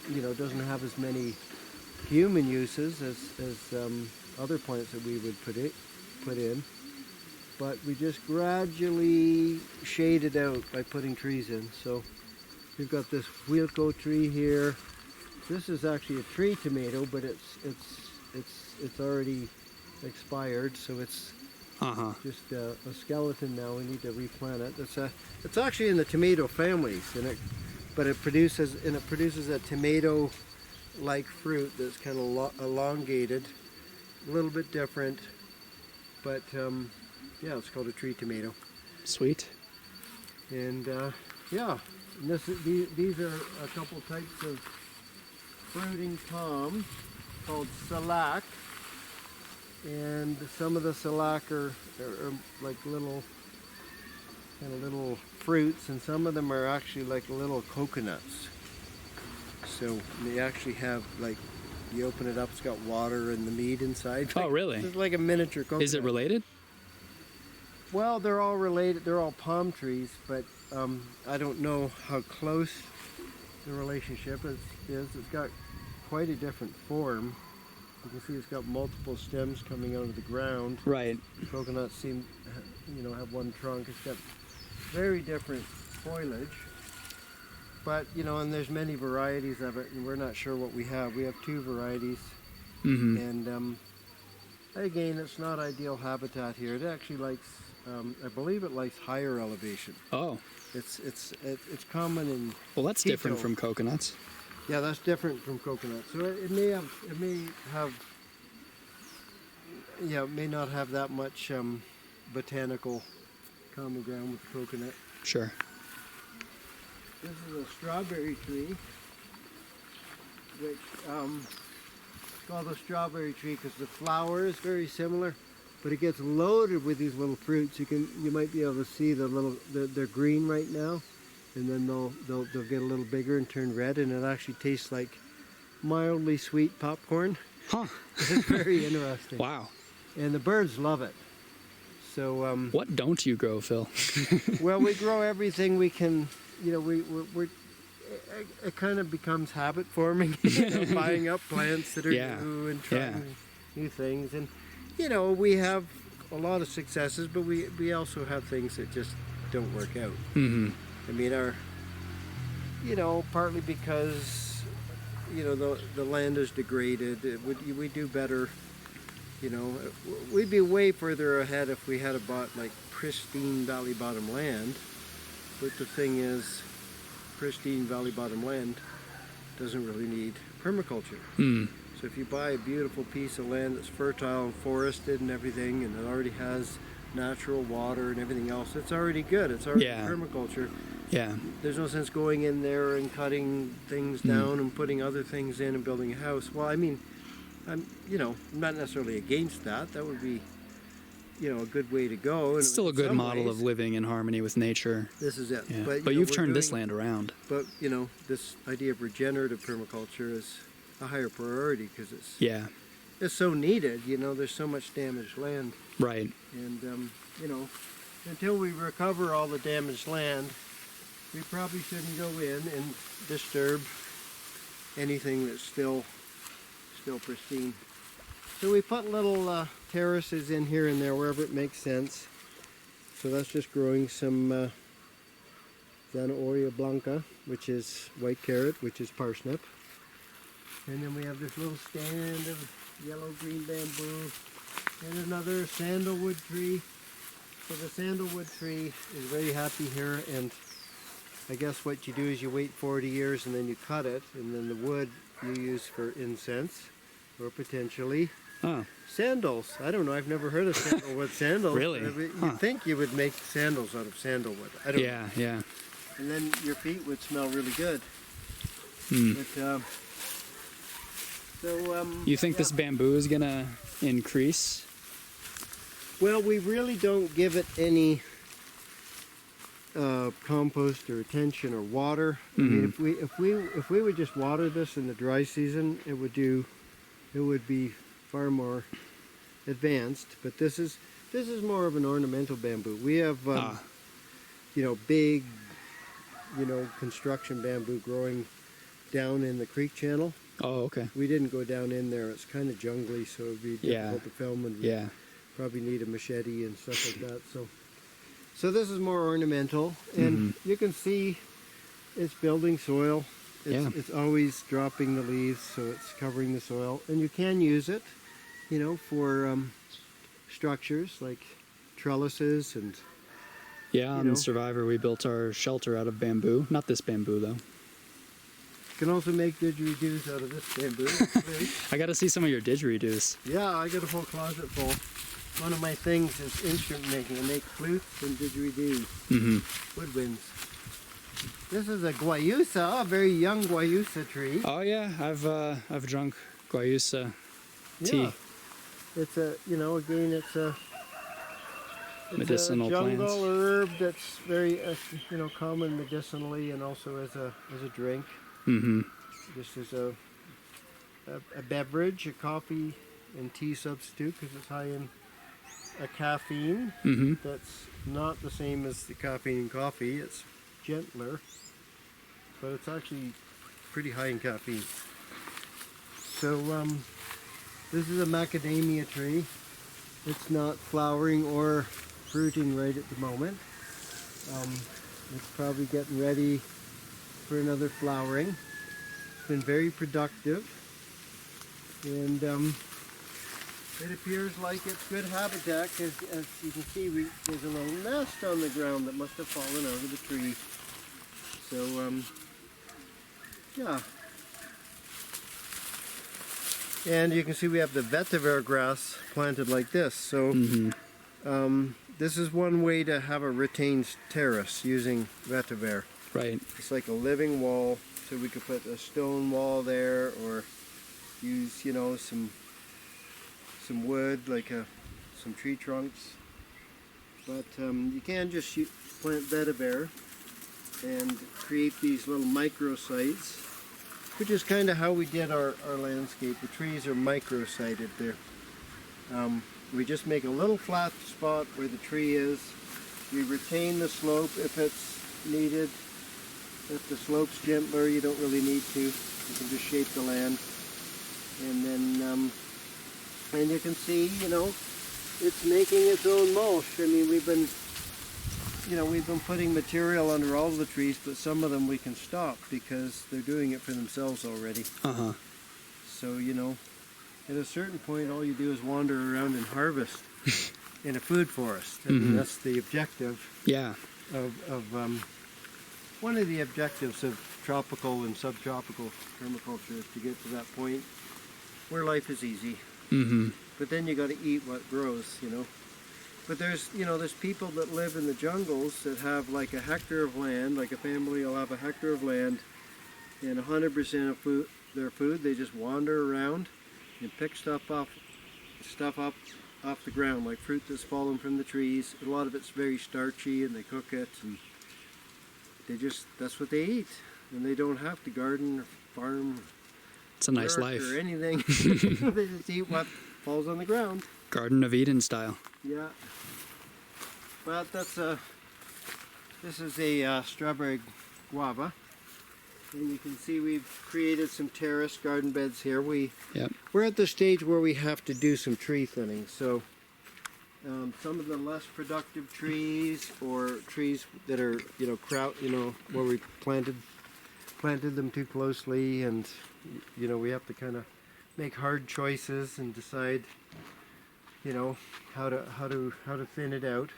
you know, doesn't have as many human uses as other plants that we would put in. But we just gradually shade it out by putting trees in. So we've got this Wilco tree here. This is actually a tree tomato, but it's already expired, so it's just a skeleton now. We need to replant it. It's actually in the tomato families, but it produces a tomato-like fruit that's kind of elongated, a little bit different, but yeah, it's called a tree tomato. Sweet. And yeah, and these are a couple types of fruiting tom called salac, and some of the salac are like little fruits, and some of them are actually like little coconuts. So they actually have, like, you open it up, it's got water and the meat inside. Oh, really? It's like a miniature coconut. Is it related? Well, they're all related. They're all palm trees, but I don't know how close the relationship is. It's got quite a different form. You can see it's got multiple stems coming out of the ground. Right. Coconuts seem, you know, have one trunk. It's got very different foliage. But, you know, and there's many varieties of it, and we're not sure what we have. We have 2 varieties. Mm-hmm. And again, it's not ideal habitat here. It actually likes, I believe it likes higher elevation. Oh. It's common in Well, that's Quito. different from coconuts. Yeah, that's different from coconut. So it may not have that much botanical common ground with the coconut. Sure. This is a strawberry tree, which it's called a strawberry tree because the flower is very similar, but it gets loaded with these little fruits. You might be able to see they're green right now, and then they'll get a little bigger and turn red, and it actually tastes like mildly sweet popcorn. Huh. It's very interesting. Wow. And the birds love it. So what don't you grow, Phil? well, we grow everything we can. You know, it kind of becomes habit forming. You know, buying up plants that are new and trying new things, and you know, we have a lot of successes, but we also have things that just don't work out. Mm-hmm. I mean, you know, partly because, you know, the land is degraded. We do better. You know, we'd be way further ahead if we had bought like pristine valley bottom land. But the thing is, pristine valley bottom land doesn't really need permaculture. Mm. So if you buy a beautiful piece of land that's fertile and forested and everything, and it already has natural water and everything else, it's already good. It's already permaculture. Yeah. There's no sense going in there and cutting things down and putting other things in and building a house. Well, I mean, I'm not necessarily against that. That would be, you know, a good way to go. It's still a good model of living in harmony with nature. This is it. Yeah. But But you've turned this land around. But, you know, this idea of regenerative permaculture is a higher priority because it's so needed. You know, there's so much damaged land. Right. And, you know, until we recover all the damaged land, we probably shouldn't go in and disturb anything that's still pristine. So we put little terraces in here and there wherever it makes sense. So that's just growing some Zanahoria blanca, which is white carrot, which is parsnip. And then we have this little stand of yellow-green bamboo and another sandalwood tree. So the sandalwood tree is very happy here, and I guess what you do is you wait 40 years and then you cut it, and then the wood you use for incense, or potentially Oh, sandals. I don't know. I've never heard of sandalwood sandals. Really? You'd think you would make sandals out of sandalwood. I don't know. yeah, yeah. And then your feet would smell really good. Hmm. But, You think yeah. this bamboo is gonna increase? Well, we really don't give it any compost or attention or water. I mean, if we would just water this in the dry season, it would be far more advanced. But this is more of an ornamental bamboo. We have big construction bamboo growing down in the creek channel. Oh, okay. We didn't go down in there. It's kind of jungly, so it'd be difficult to film, and Yeah. probably need a machete and stuff like that. So this is more ornamental, and you can see it's building soil. It's always dropping the leaves, so it's covering the soil, and you can use it, for structures like trellises and. Yeah, on Survivor we built our shelter out of bamboo. Not this bamboo though. You can also make didgeridoos out of this bamboo. I got to see some of your didgeridoos. Yeah, I got a whole closet full. One of my things is instrument making. I make flutes and didgeridoos, woodwinds. This is a guayusa, a very young guayusa tree. Oh yeah, I've drunk guayusa tea. Yeah. It's it's Medicinal a jungle plants. herb that's very common medicinally and also as a drink. This is a beverage, a coffee and tea substitute, because it's high in a caffeine that's not the same as the caffeine in coffee. It's gentler, but it's actually pretty high in caffeine. So this is a macadamia tree. It's not flowering or fruiting right at the moment. It's probably getting ready for another flowering. It's been very productive, and it appears like it's good habitat, because as you can see, there's a little nest on the ground that must have fallen out of the tree. So yeah. And you can see we have the vetiver grass planted like this. So this is one way to have a retained terrace using vetiver. Right. It's like a living wall, so we could put a stone wall there, or use some wood, like some tree trunks. But you can just plant vetiver and create these little micro-sites, which is kind of how we did our landscape. The trees are micro-sited there. We just make a little flat spot where the tree is. We retain the slope if it's needed. If the slope's gentler, you don't really need to. You can just shape the land. And then, and you can see, it's making its own mulch. I mean, we've been putting material under all the trees, but some of them we can stop because they're doing it for themselves already. So, at a certain point, all you do is wander around and harvest in a food forest. I mean, that's the objective. Yeah. One of the objectives of tropical and subtropical permaculture is to get to that point where life is easy. But then you got to eat what grows, But there's people that live in the jungles that have like a hectare of land. Like a family will have a hectare of land, and 100% of their food, they just wander around and pick stuff up off the ground, like fruit that's fallen from the trees. A lot of it's very starchy, and they cook it, and that's what they eat, and they don't have to garden or farm. It's a nice life. Or anything. They just eat what falls on the ground. Garden of Eden style. Yeah. But this is a strawberry guava, and you can see we've created some terrace garden beds here. We're at the stage where we have to do some tree thinning. So some of the less productive trees, or trees that are where we planted them too closely, and we have to kind of make hard choices and decide how to thin it out.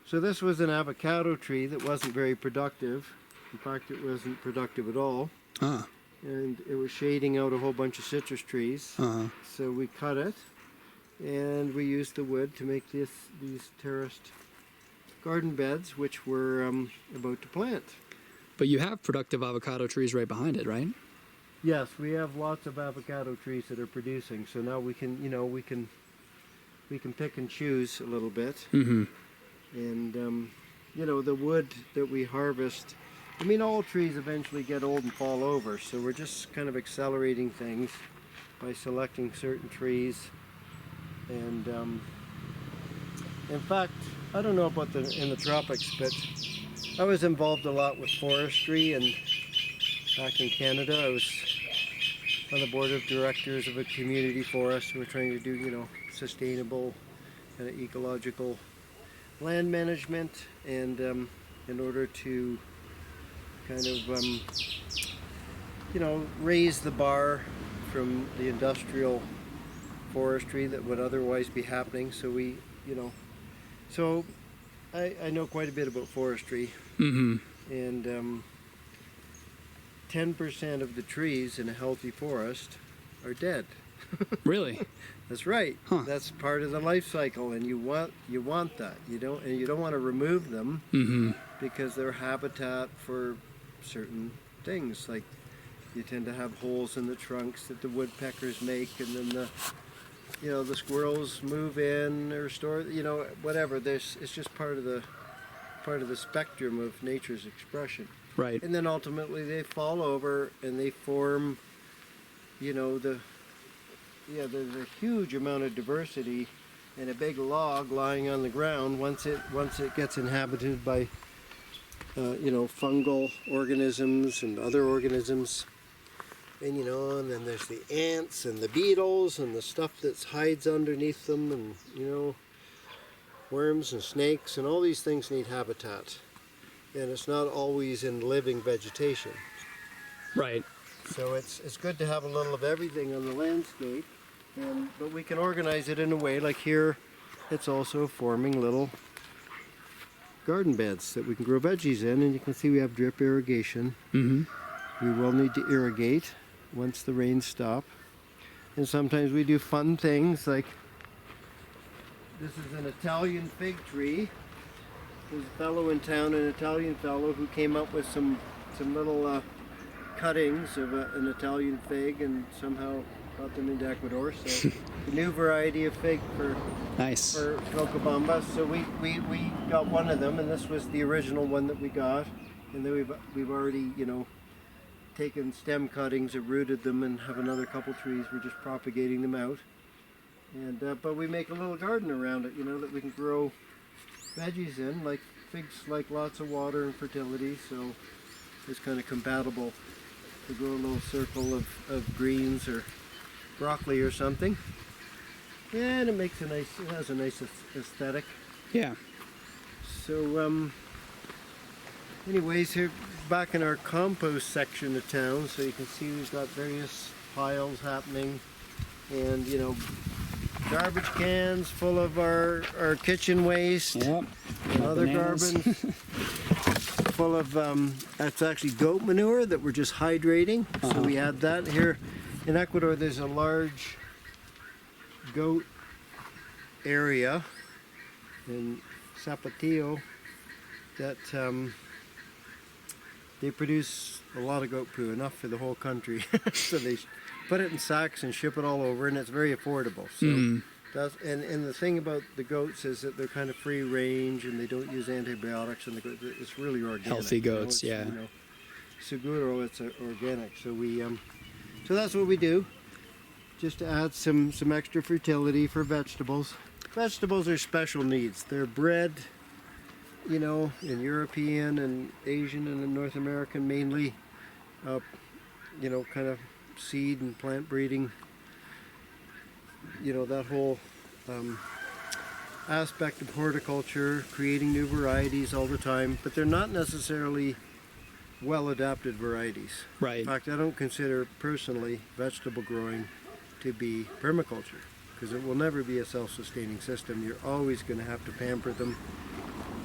So this was an avocado tree that wasn't very productive. In fact, it wasn't productive at all. Uh, And it was shading out a whole bunch of citrus trees. uh, So we cut it, and we used the wood to make these terraced garden beds, which we're about to plant. but you have productive avocado trees right behind it, right? Yes, we have lots of avocado trees that are producing. So now we can, we can pick and choose a little bit. Mm-hmm. And the wood that we harvest, I mean, all trees eventually get old and fall over, so we're just kind of accelerating things by selecting certain trees. And in fact, I don't know about in the tropics, but I was involved a lot with forestry, and back in Canada I was on the board of directors of a community forest. We're trying to do, sustainable kind of ecological land management, and in order to kind of raise the bar from the industrial forestry that would otherwise be happening. So so I know quite a bit about forestry. Mm-hmm. And 10% of the trees in a healthy forest are dead. Really? That's right. Huh. That's part of the life cycle, and you want that. You don't want to remove them, Mm-hmm. because they're habitat for certain things. Like, you tend to have holes in the trunks that the woodpeckers make, and then the squirrels move in or store. Whatever. It's just part of the spectrum of nature's expression. Right. And then ultimately they fall over and they form, there's a huge amount of diversity in a big log lying on the ground once it gets inhabited by fungal organisms and other organisms. And and then there's the ants and the beetles and the stuff that hides underneath them, and worms and snakes, and all these things need habitat. And it's not always in living vegetation. Right. So it's good to have a little of everything on the landscape, but we can organize it in a way, like here, it's also forming little garden beds that we can grow veggies in, and you can see we have drip irrigation. Mm-hmm. We will need to irrigate once the rains stop. And sometimes we do fun things, like this is an Italian fig tree. There's a fellow in town, an Italian fellow, who came up with some little cuttings of an Italian fig and somehow brought them into Ecuador. So a new variety of fig for Nice. Cocobamba. So we got one of them, and this was the original one that we got. And then we've already taken stem cuttings, uprooted them, and have another couple trees. We're just propagating them out. And but we make a little garden around it, that we can grow veggies in. Like, figs like lots of water and fertility, so it's kind of compatible to grow a little circle of greens or broccoli or something. And it has a nice aesthetic. Yeah. So anyways, here back in our compost section of town, so you can see we've got various piles happening, and garbage cans full of our kitchen waste. Yep. And other Bananas. garbage full of that's actually goat manure that we're just hydrating. So we add that here in Ecuador. There's a large goat area in Zapatillo that they produce a lot of goat poo, enough for the whole country. So they put it in sacks and ship it all over, and it's very affordable. So and the thing about the goats is that they're kind of free range, and they don't use antibiotics, and it's really organic. Healthy goats, yeah. Seguro, it's organic. So so that's what we do, just to add some extra fertility for vegetables. Vegetables are special needs. They're bred, in European and Asian and in North American mainly, kind of seed and plant breeding. That whole aspect of horticulture, creating new varieties all the time, but they're not necessarily well-adapted varieties. Right. In fact, I don't consider personally vegetable growing to be permaculture, because it will never be a self-sustaining system. You're always going to have to pamper them,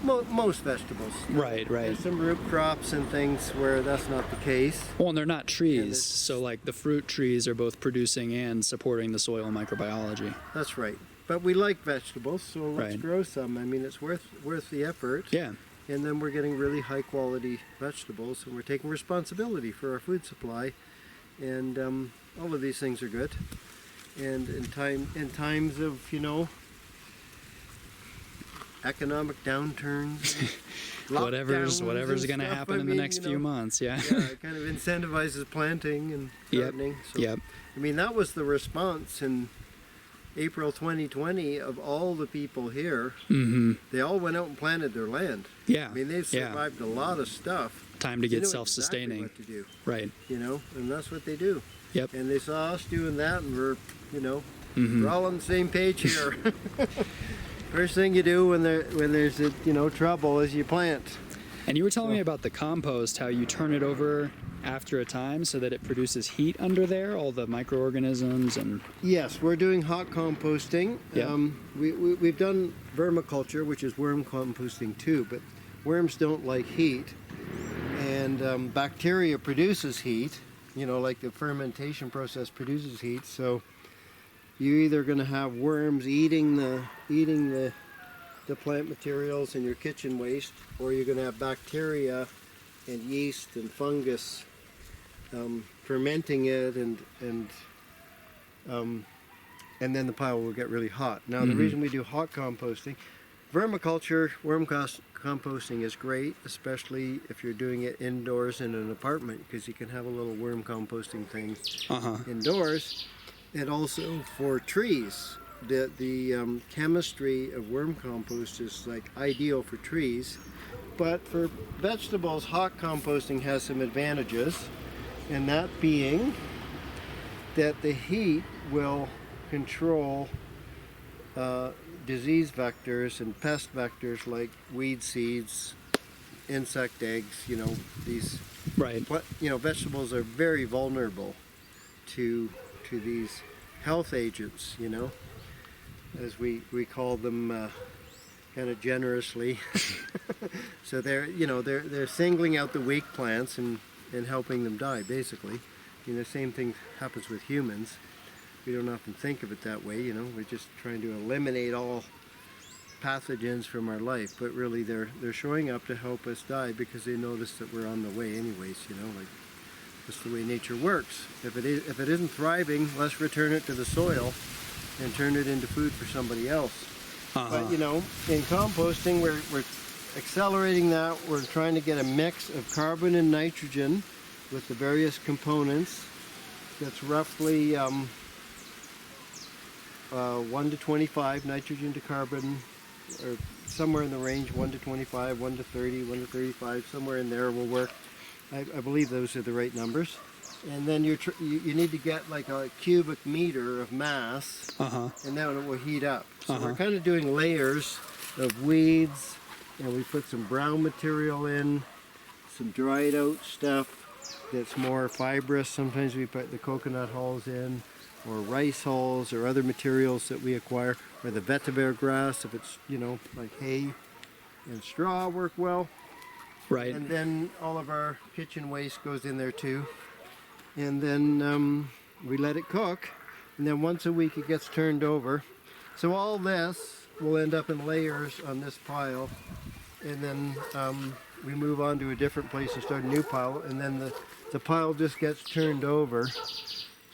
most vegetables. Right, right. There's some root crops and things where that's not the case. Well, and they're not trees, there's- so like the fruit trees are both producing and supporting the soil microbiology. That's right. But we like vegetables, so let's Right. grow some. I mean, it's worth the effort. Yeah. And then we're getting really high quality vegetables, and we're taking responsibility for our food supply. And all of these things are good. And in times of, economic downturns, Whatever's lockdowns going to and stuff, happen I in the mean, next few months, yeah. yeah, it kind of incentivizes planting and Yep. gardening. So, Yep. I mean, that was the response in April 2020 of all the people here. Mm-hmm. They all went out and planted their land. Yeah. I mean, they've yeah. survived a lot of stuff. Time to They get knew self-sustaining. Exactly what to do, Right. and that's what they do. Yep. And they saw us doing that, and we're, Mhm. we're all on the same page here. First thing you do when there's trouble is you plant. And you were telling me about the compost, how you turn it over after a time so that it produces heat under there, all the microorganisms and... Yes, we're doing hot composting. Yeah. We've done vermiculture, which is worm composting too, but worms don't like heat, and bacteria produces heat. Like the fermentation process produces heat, so you're either going to have worms eating the plant materials in your kitchen waste, or you're going to have bacteria and yeast and fungus fermenting it, and then the pile will get really hot. Now, the reason we do hot composting, vermiculture, worm composting is great, especially if you're doing it indoors in an apartment, because you can have a little worm composting thing indoors. And also for trees, the chemistry of worm compost is like ideal for trees. But for vegetables, hot composting has some advantages, and that being that the heat will control disease vectors and pest vectors like weed seeds, insect eggs. These Right. vegetables are very vulnerable to these health agents, as we call them kind of generously. So they're singling out the weak plants and helping them die, basically. The same thing happens with humans. We don't often think of it that way, we're just trying to eliminate all pathogens from our life, but really they're showing up to help us die because they notice that we're on the way anyways, like that's the way nature works. If it isn't thriving, let's return it to the soil and turn it into food for somebody else. But in composting, we're accelerating that. We're trying to get a mix of carbon and nitrogen with the various components. That's roughly 1 to 25 nitrogen to carbon, or somewhere in the range 1 to 25, 1 to 30, 1 to 35, somewhere in there will work. I believe those are the right numbers. And then you need to get like a cubic meter of mass, and then it will heat up. So we're kind of doing layers of weeds, and we put some brown material in, some dried out stuff that's more fibrous. Sometimes we put the coconut hulls in, or rice hulls, or other materials that we acquire, or the vetiver grass, if it's, like hay and straw work well. Right. And then all of our kitchen waste goes in there too. And then we let it cook. And then once a week it gets turned over. So all this will end up in layers on this pile. And then we move on to a different place and start a new pile. And then the pile just gets turned over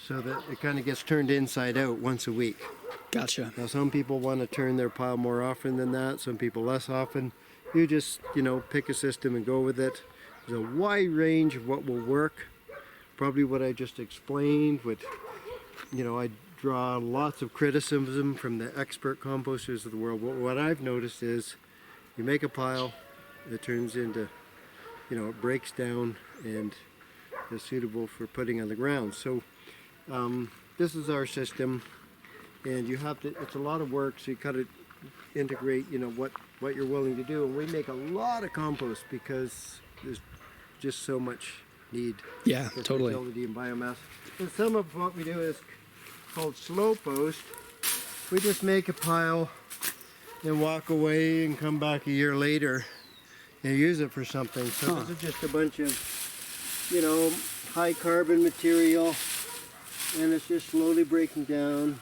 so that it kind of gets turned inside out once a week. Gotcha. Now some people want to turn their pile more often than that. Some people less often. You just, pick a system and go with it. There's a wide range of what will work. Probably what I just explained would, I draw lots of criticism from the expert composters of the world. What I've noticed is you make a pile, it turns into, it breaks down and is suitable for putting on the ground. So this is our system, and you have to, it's a lot of work, so you got to integrate, what you're willing to do. And we make a lot of compost because there's just so much need Yeah, for totally. fertility and biomass. And some of what we do is called slow post. We just make a pile and walk away and come back a year later and use it for something. So this is just a bunch of, high carbon material, and it's just slowly breaking down.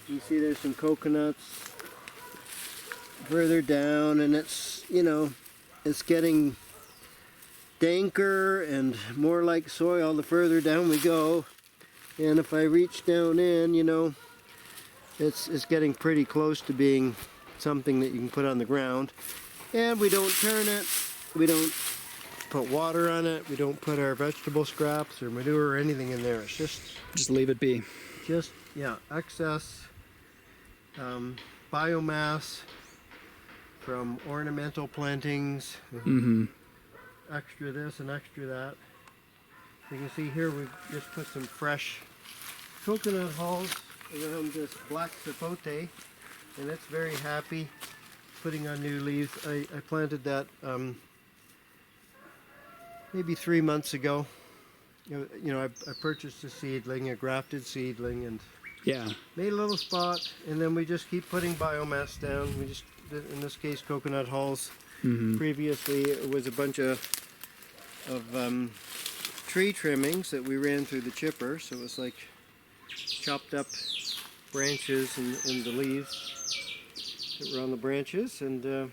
You can see there's some coconuts further down, and it's, it's getting danker and more like soil the further down we go. And if I reach down in, it's getting pretty close to being something that you can put on the ground. And we don't turn it, we don't put water on it, we don't put our vegetable scraps or manure or anything in there. It's Just leave it be. Excess biomass from ornamental plantings. Extra this and extra that. You can see here we've just put some fresh coconut hulls around this black sapote, and it's very happy putting on new leaves. I planted that maybe 3 months ago. I purchased a seedling, a grafted seedling, and made a little spot, and then we just keep putting biomass down. We just, in this case, coconut hulls. Previously, it was a bunch of tree trimmings that we ran through the chipper, so it was like chopped up branches and the leaves that were on the branches, and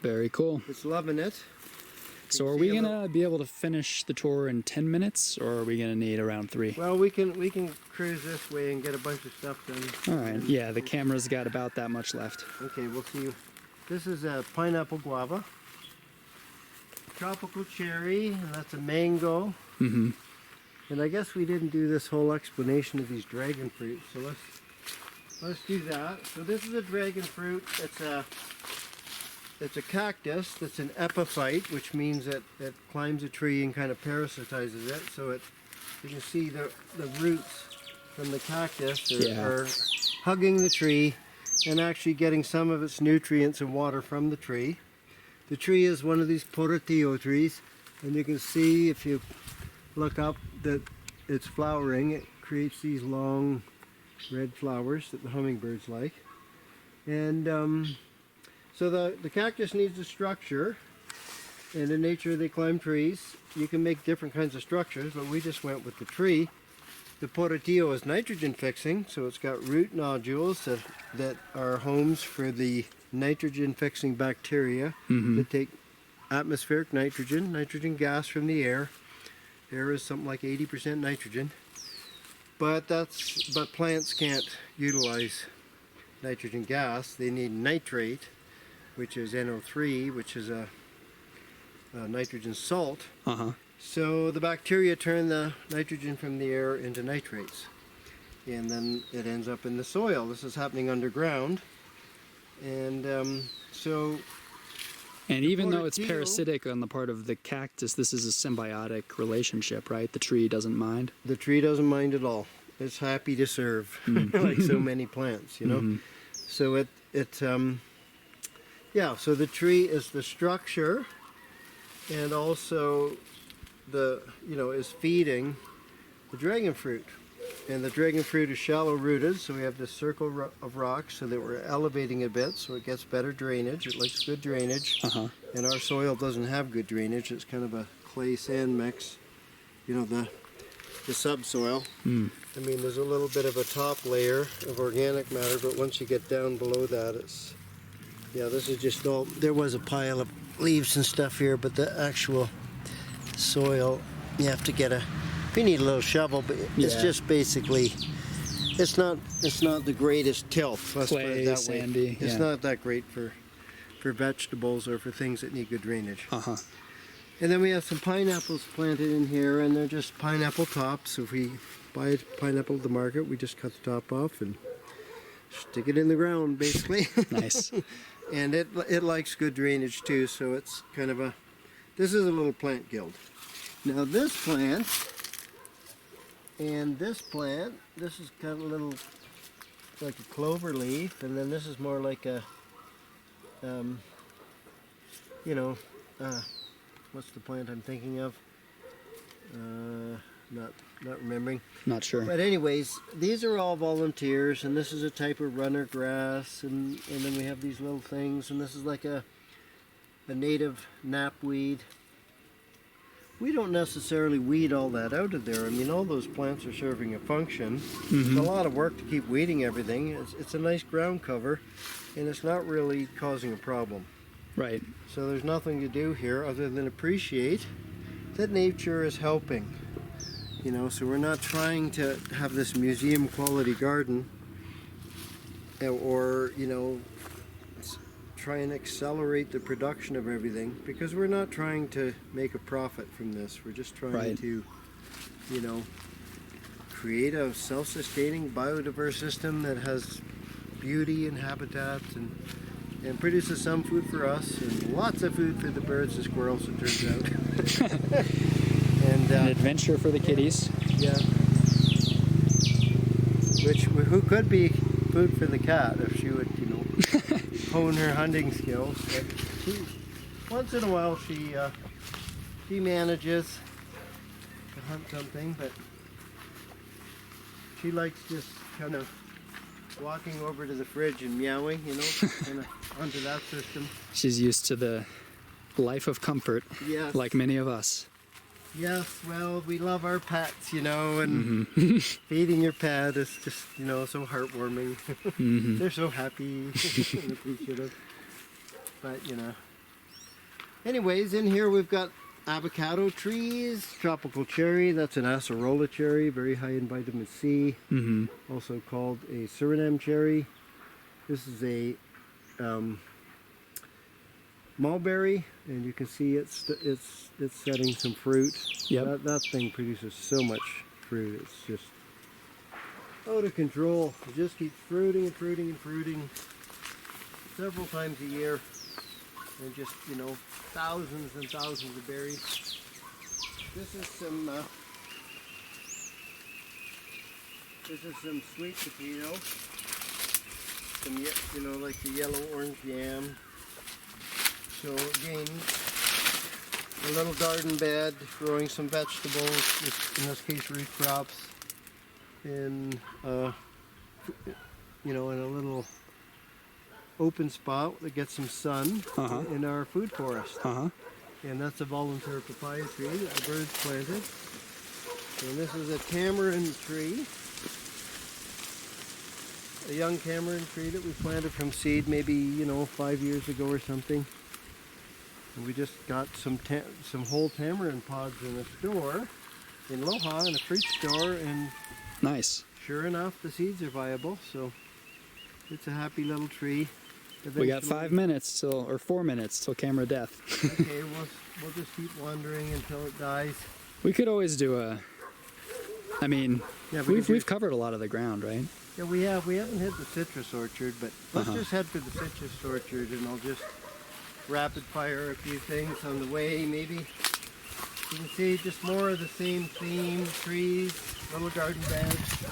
Very cool. it's loving it. So are we gonna be able to finish the tour in 10 minutes, or are we gonna need around 3? Well, we can cruise this way and get a bunch of stuff done. All right. Yeah, the camera's got about that much left. Okay, we'll see you. This is a pineapple guava, tropical cherry, and that's a mango. And I guess we didn't do this whole explanation of these dragon fruits, so let's do that. So this is a dragon fruit. It's a cactus that's an epiphyte, which means that it climbs a tree and kind of parasitizes it. So you can see the roots from the cactus are hugging the tree and actually getting some of its nutrients and water from the tree. The tree is one of these porotillo trees, and you can see if you look up that it's flowering. It creates these long red flowers that the hummingbirds like. And so the cactus needs a structure, and in nature they climb trees. You can make different kinds of structures, but we just went with the tree. The porotillo is nitrogen fixing, so it's got root nodules that are homes for the nitrogen fixing bacteria that take atmospheric nitrogen gas from the air. Air is something like 80% nitrogen, but plants can't utilize nitrogen gas. They need nitrate, which is NO3, which is a nitrogen salt. So the bacteria turn the nitrogen from the air into nitrates, and then it ends up in the soil. This is happening underground, and And even though it's parasitic on the part of the cactus, this is a symbiotic relationship, right? The tree doesn't mind. The tree doesn't mind at all. It's happy to serve, like so many plants, So so the tree is the structure, and also is feeding the dragon fruit. And the dragon fruit is shallow rooted, so we have this circle of rocks so that we're elevating a bit so it gets better drainage. It likes good drainage. And our soil doesn't have good drainage. It's kind of a clay sand mix, the subsoil. I mean, there's a little bit of a top layer of organic matter, but once you get down below that, this is just all. There was a pile of leaves and stuff here, but the actual soil, you have to you need a little shovel, but it's just basically, it's not the greatest tilth. Let's put it that sandy, way. It's not that great for vegetables or for things that need good drainage. And then we have some pineapples planted in here, and they're just pineapple tops. If we buy a pineapple at the market, we just cut the top off and stick it in the ground, basically. Nice. And it likes good drainage too, so it's kind of this is a little plant guild. Now this plant and this plant, this is kind of a little like a clover leaf, and then this is more like a, what's the plant I'm thinking of? Not not remembering. Not sure. But anyways, these are all volunteers, and this is a type of runner grass, and then we have these little things, and this is like a native knapweed. We don't necessarily weed all that out of there. I mean, all those plants are serving a function. It's a lot of work to keep weeding everything. It's a nice ground cover, and it's not really causing a problem. Right. So there's nothing to do here other than appreciate that nature is helping. You know, so we're not trying to have this museum quality garden or, you know, try and accelerate the production of everything, because we're not trying to make a profit from this. We're just trying to, you know, create a self-sustaining biodiverse system that has beauty and habitats and produces some food for us and lots of food for the birds and squirrels, it turns out. And an adventure for the kitties. Yeah. Who could be food for the cat if she would, you know, hone her hunting skills. But once in a while she manages to hunt something, but she likes just kind of walking over to the fridge and meowing, you know, kind of onto that system. She's used to the life of comfort, Yes. like many of us. Yes, well, we love our pets, you know, and feeding your pet is just, you know, so heartwarming. They're so happy and appreciative. But, you know. Anyways, in here we've got avocado trees, tropical cherry, that's an acerola cherry, very high in vitamin C, also called a Suriname cherry. This is a mulberry, and you can see it's setting some fruit. Yep. That thing produces so much fruit. It's just out of control. It just keeps fruiting and fruiting and fruiting several times a year, and just, you know, thousands and thousands of berries. This is some sweet potato. Some, you know, like the yellow orange yam. So again, a little garden bed, growing some vegetables, in this case root crops, in you know, in a little open spot that gets some sun in our food forest. And that's a volunteer papaya tree that the birds planted. And this is a tamarind tree, a young tamarind tree that we planted from seed maybe, you know, 5 years ago or something. And we just got some whole tamarind pods in a store in Loja, in a fruit store, and Nice. sure enough, the seeds are viable. So it's a happy little tree. We got 5 minutes till, or 4 minutes till camera death. Okay, we'll just keep wandering until it dies. We could always do a. I mean, Yeah, we've covered a lot of the ground, right? Yeah, we have. We haven't hit the citrus orchard, but let's just head for the citrus orchard, and I'll just rapid fire a few things on the way. Maybe you can see just more of the same theme: trees, little garden beds,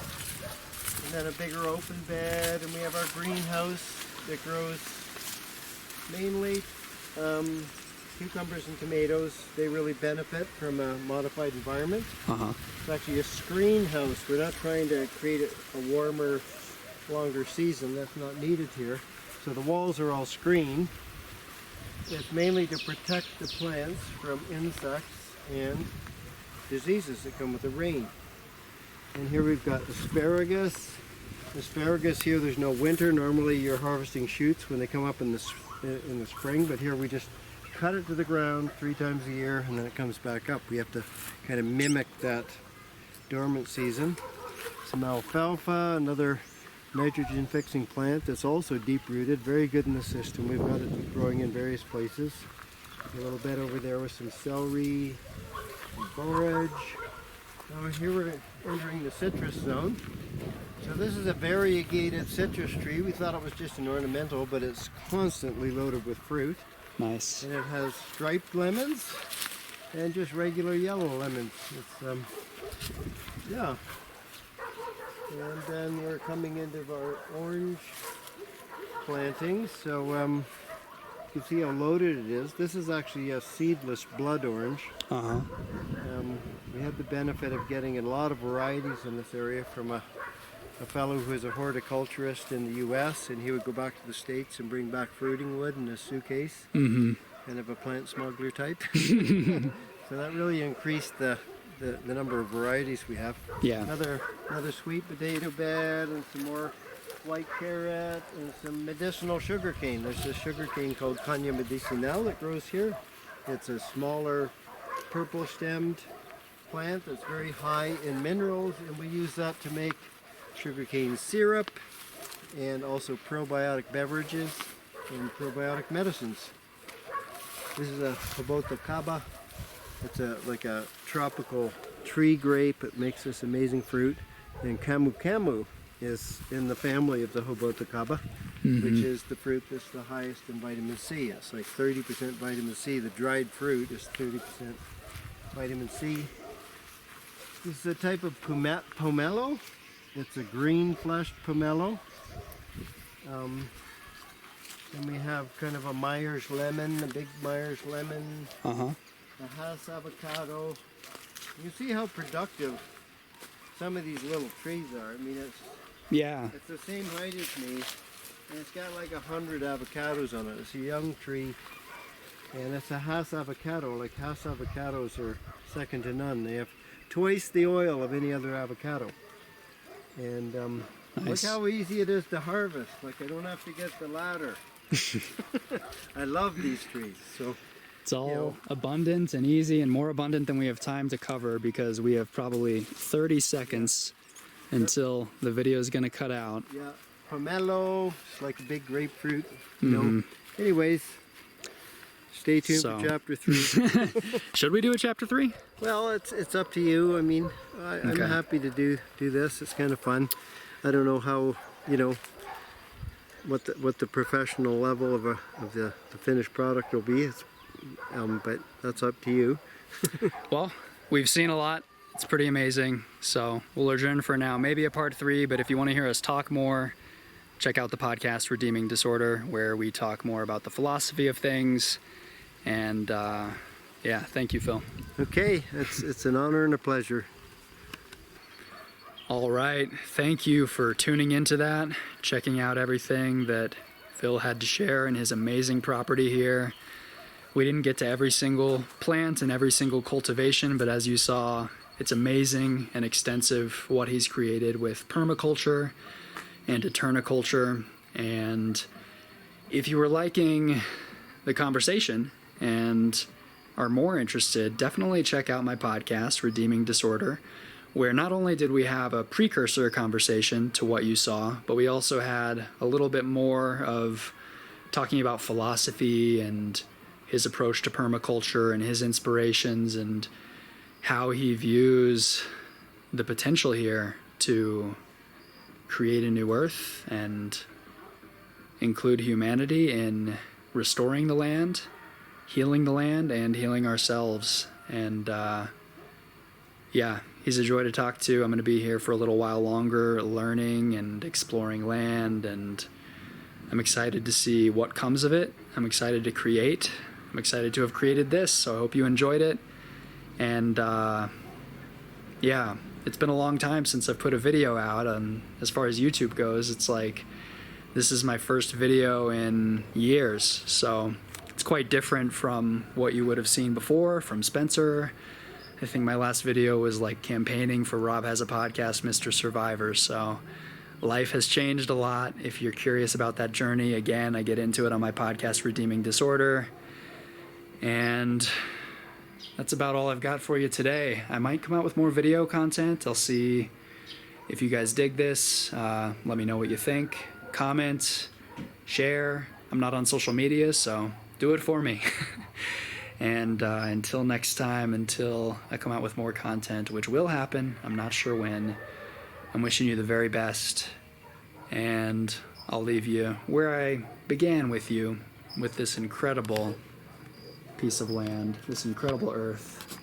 and then a bigger open bed, and we have our greenhouse that grows mainly cucumbers and tomatoes. They really benefit from a modified environment. It's actually a screen house. We're not trying to create a warmer, longer season. That's not needed here. So the walls are all screened. It's mainly to protect the plants from insects and diseases that come with the rain. And here we've got asparagus. Asparagus here, there's no winter. Normally you're harvesting shoots when they come up in the spring, but here we just cut it to the ground 3 times a year, and then it comes back up. We have to kind of mimic that dormant season. Some alfalfa, another nitrogen fixing plant that's also deep rooted, very good in the system. We've got it growing in various places. A little bed over there with some celery, some borage. Now here we're entering the citrus zone. So this is a variegated citrus tree. We thought it was just an ornamental, but it's constantly loaded with fruit. Nice. And it has striped lemons and just regular yellow lemons. It's yeah. And then we're coming into our orange plantings. So you can see how loaded it is. This is actually a seedless blood orange. We had the benefit of getting a lot of varieties in this area from a fellow who is a horticulturist in the U.S., and he would go back to the States and bring back fruiting wood in a suitcase, kind of a plant smuggler type. So that really increased the number of varieties we have. Yeah. Another sweet potato bed and some more white carrot and some medicinal sugarcane. There's this sugarcane called Canción medicinal that grows here. It's a smaller purple-stemmed plant that's very high in minerals, and we use that to make sugarcane syrup and also probiotic beverages and probiotic medicines. This is a Hobota Caba. It's like a tropical tree grape. It makes this amazing fruit. And Camu Camu is in the family of the Hobota Caba, which is the fruit that's the highest in vitamin C. It's like 30% vitamin C. The dried fruit is 30% vitamin C. This is a type of pomelo. It's a green-fleshed pomelo. And we have kind of a Myers lemon, a big Myers lemon, a Hass avocado. You see how productive some of these little trees are. I mean, it's the same height as me, and it's got like 100 avocados on it. It's a young tree, and it's a Hass avocado. Like Hass avocados are second to none. They have twice the oil of any other avocado. And nice. Look how easy it is to harvest. Like, I don't have to get the ladder. I love these trees. So it's all abundant and easy, and more abundant than we have time to cover, because we have probably 30 seconds until the video is going to cut out. Yeah, pomelo, it's like a big grapefruit. You know. Anyways, stay tuned for chapter 3. Should we do a chapter 3? Well, it's up to you. I mean, I'm happy to do this. It's kind of fun. I don't know how, what the professional level of the finished product will be. But that's up to you. Well, we've seen a lot. It's pretty amazing. So we'll adjourn for now. Maybe a part 3, but if you want to hear us talk more, check out the podcast Redeeming Disorder, where we talk more about the philosophy of things. And thank you, Phil. Okay, it's an honor and a pleasure. All right, thank you for tuning into that, checking out everything that Phil had to share in his amazing property here. We didn't get to every single plant and every single cultivation, but as you saw, it's amazing and extensive what he's created with permaculture and Eternaculture. And if you were liking the conversation and are more interested, definitely check out my podcast, Redeeming Disorder, where not only did we have a precursor conversation to what you saw, but we also had a little bit more of talking about philosophy and his approach to permaculture and his inspirations and how he views the potential here to create a new earth and include humanity in restoring the land, healing the land, and healing ourselves. And he's a joy to talk to. I'm going to be here for a little while longer, learning and exploring land, and I'm excited to see what comes of it. I'm excited to create. I'm excited to have created this, so I hope you enjoyed it. And it's been a long time since I've put a video out, and as far as YouTube goes, it's like this is my first video in years, so it's quite different from what you would have seen before from Spencer. I think my last video was like campaigning for Rob Has a Podcast, Mr. Survivor. So life has changed a lot. If you're curious about that journey, again, I get into it on my podcast, Redeeming Disorder. And that's about all I've got for you today. I might come out with more video content. I'll see if you guys dig this. Let me know what you think. Comment, share. I'm not on social media, so do it for me. And until next time, until I come out with more content, which will happen, I'm not sure when, I'm wishing you the very best. And I'll leave you where I began with you, with this incredible piece of land, this incredible earth.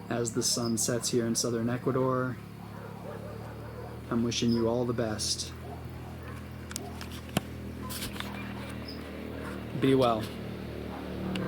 As the sun sets here in southern Ecuador, I'm wishing you all the best. Be well.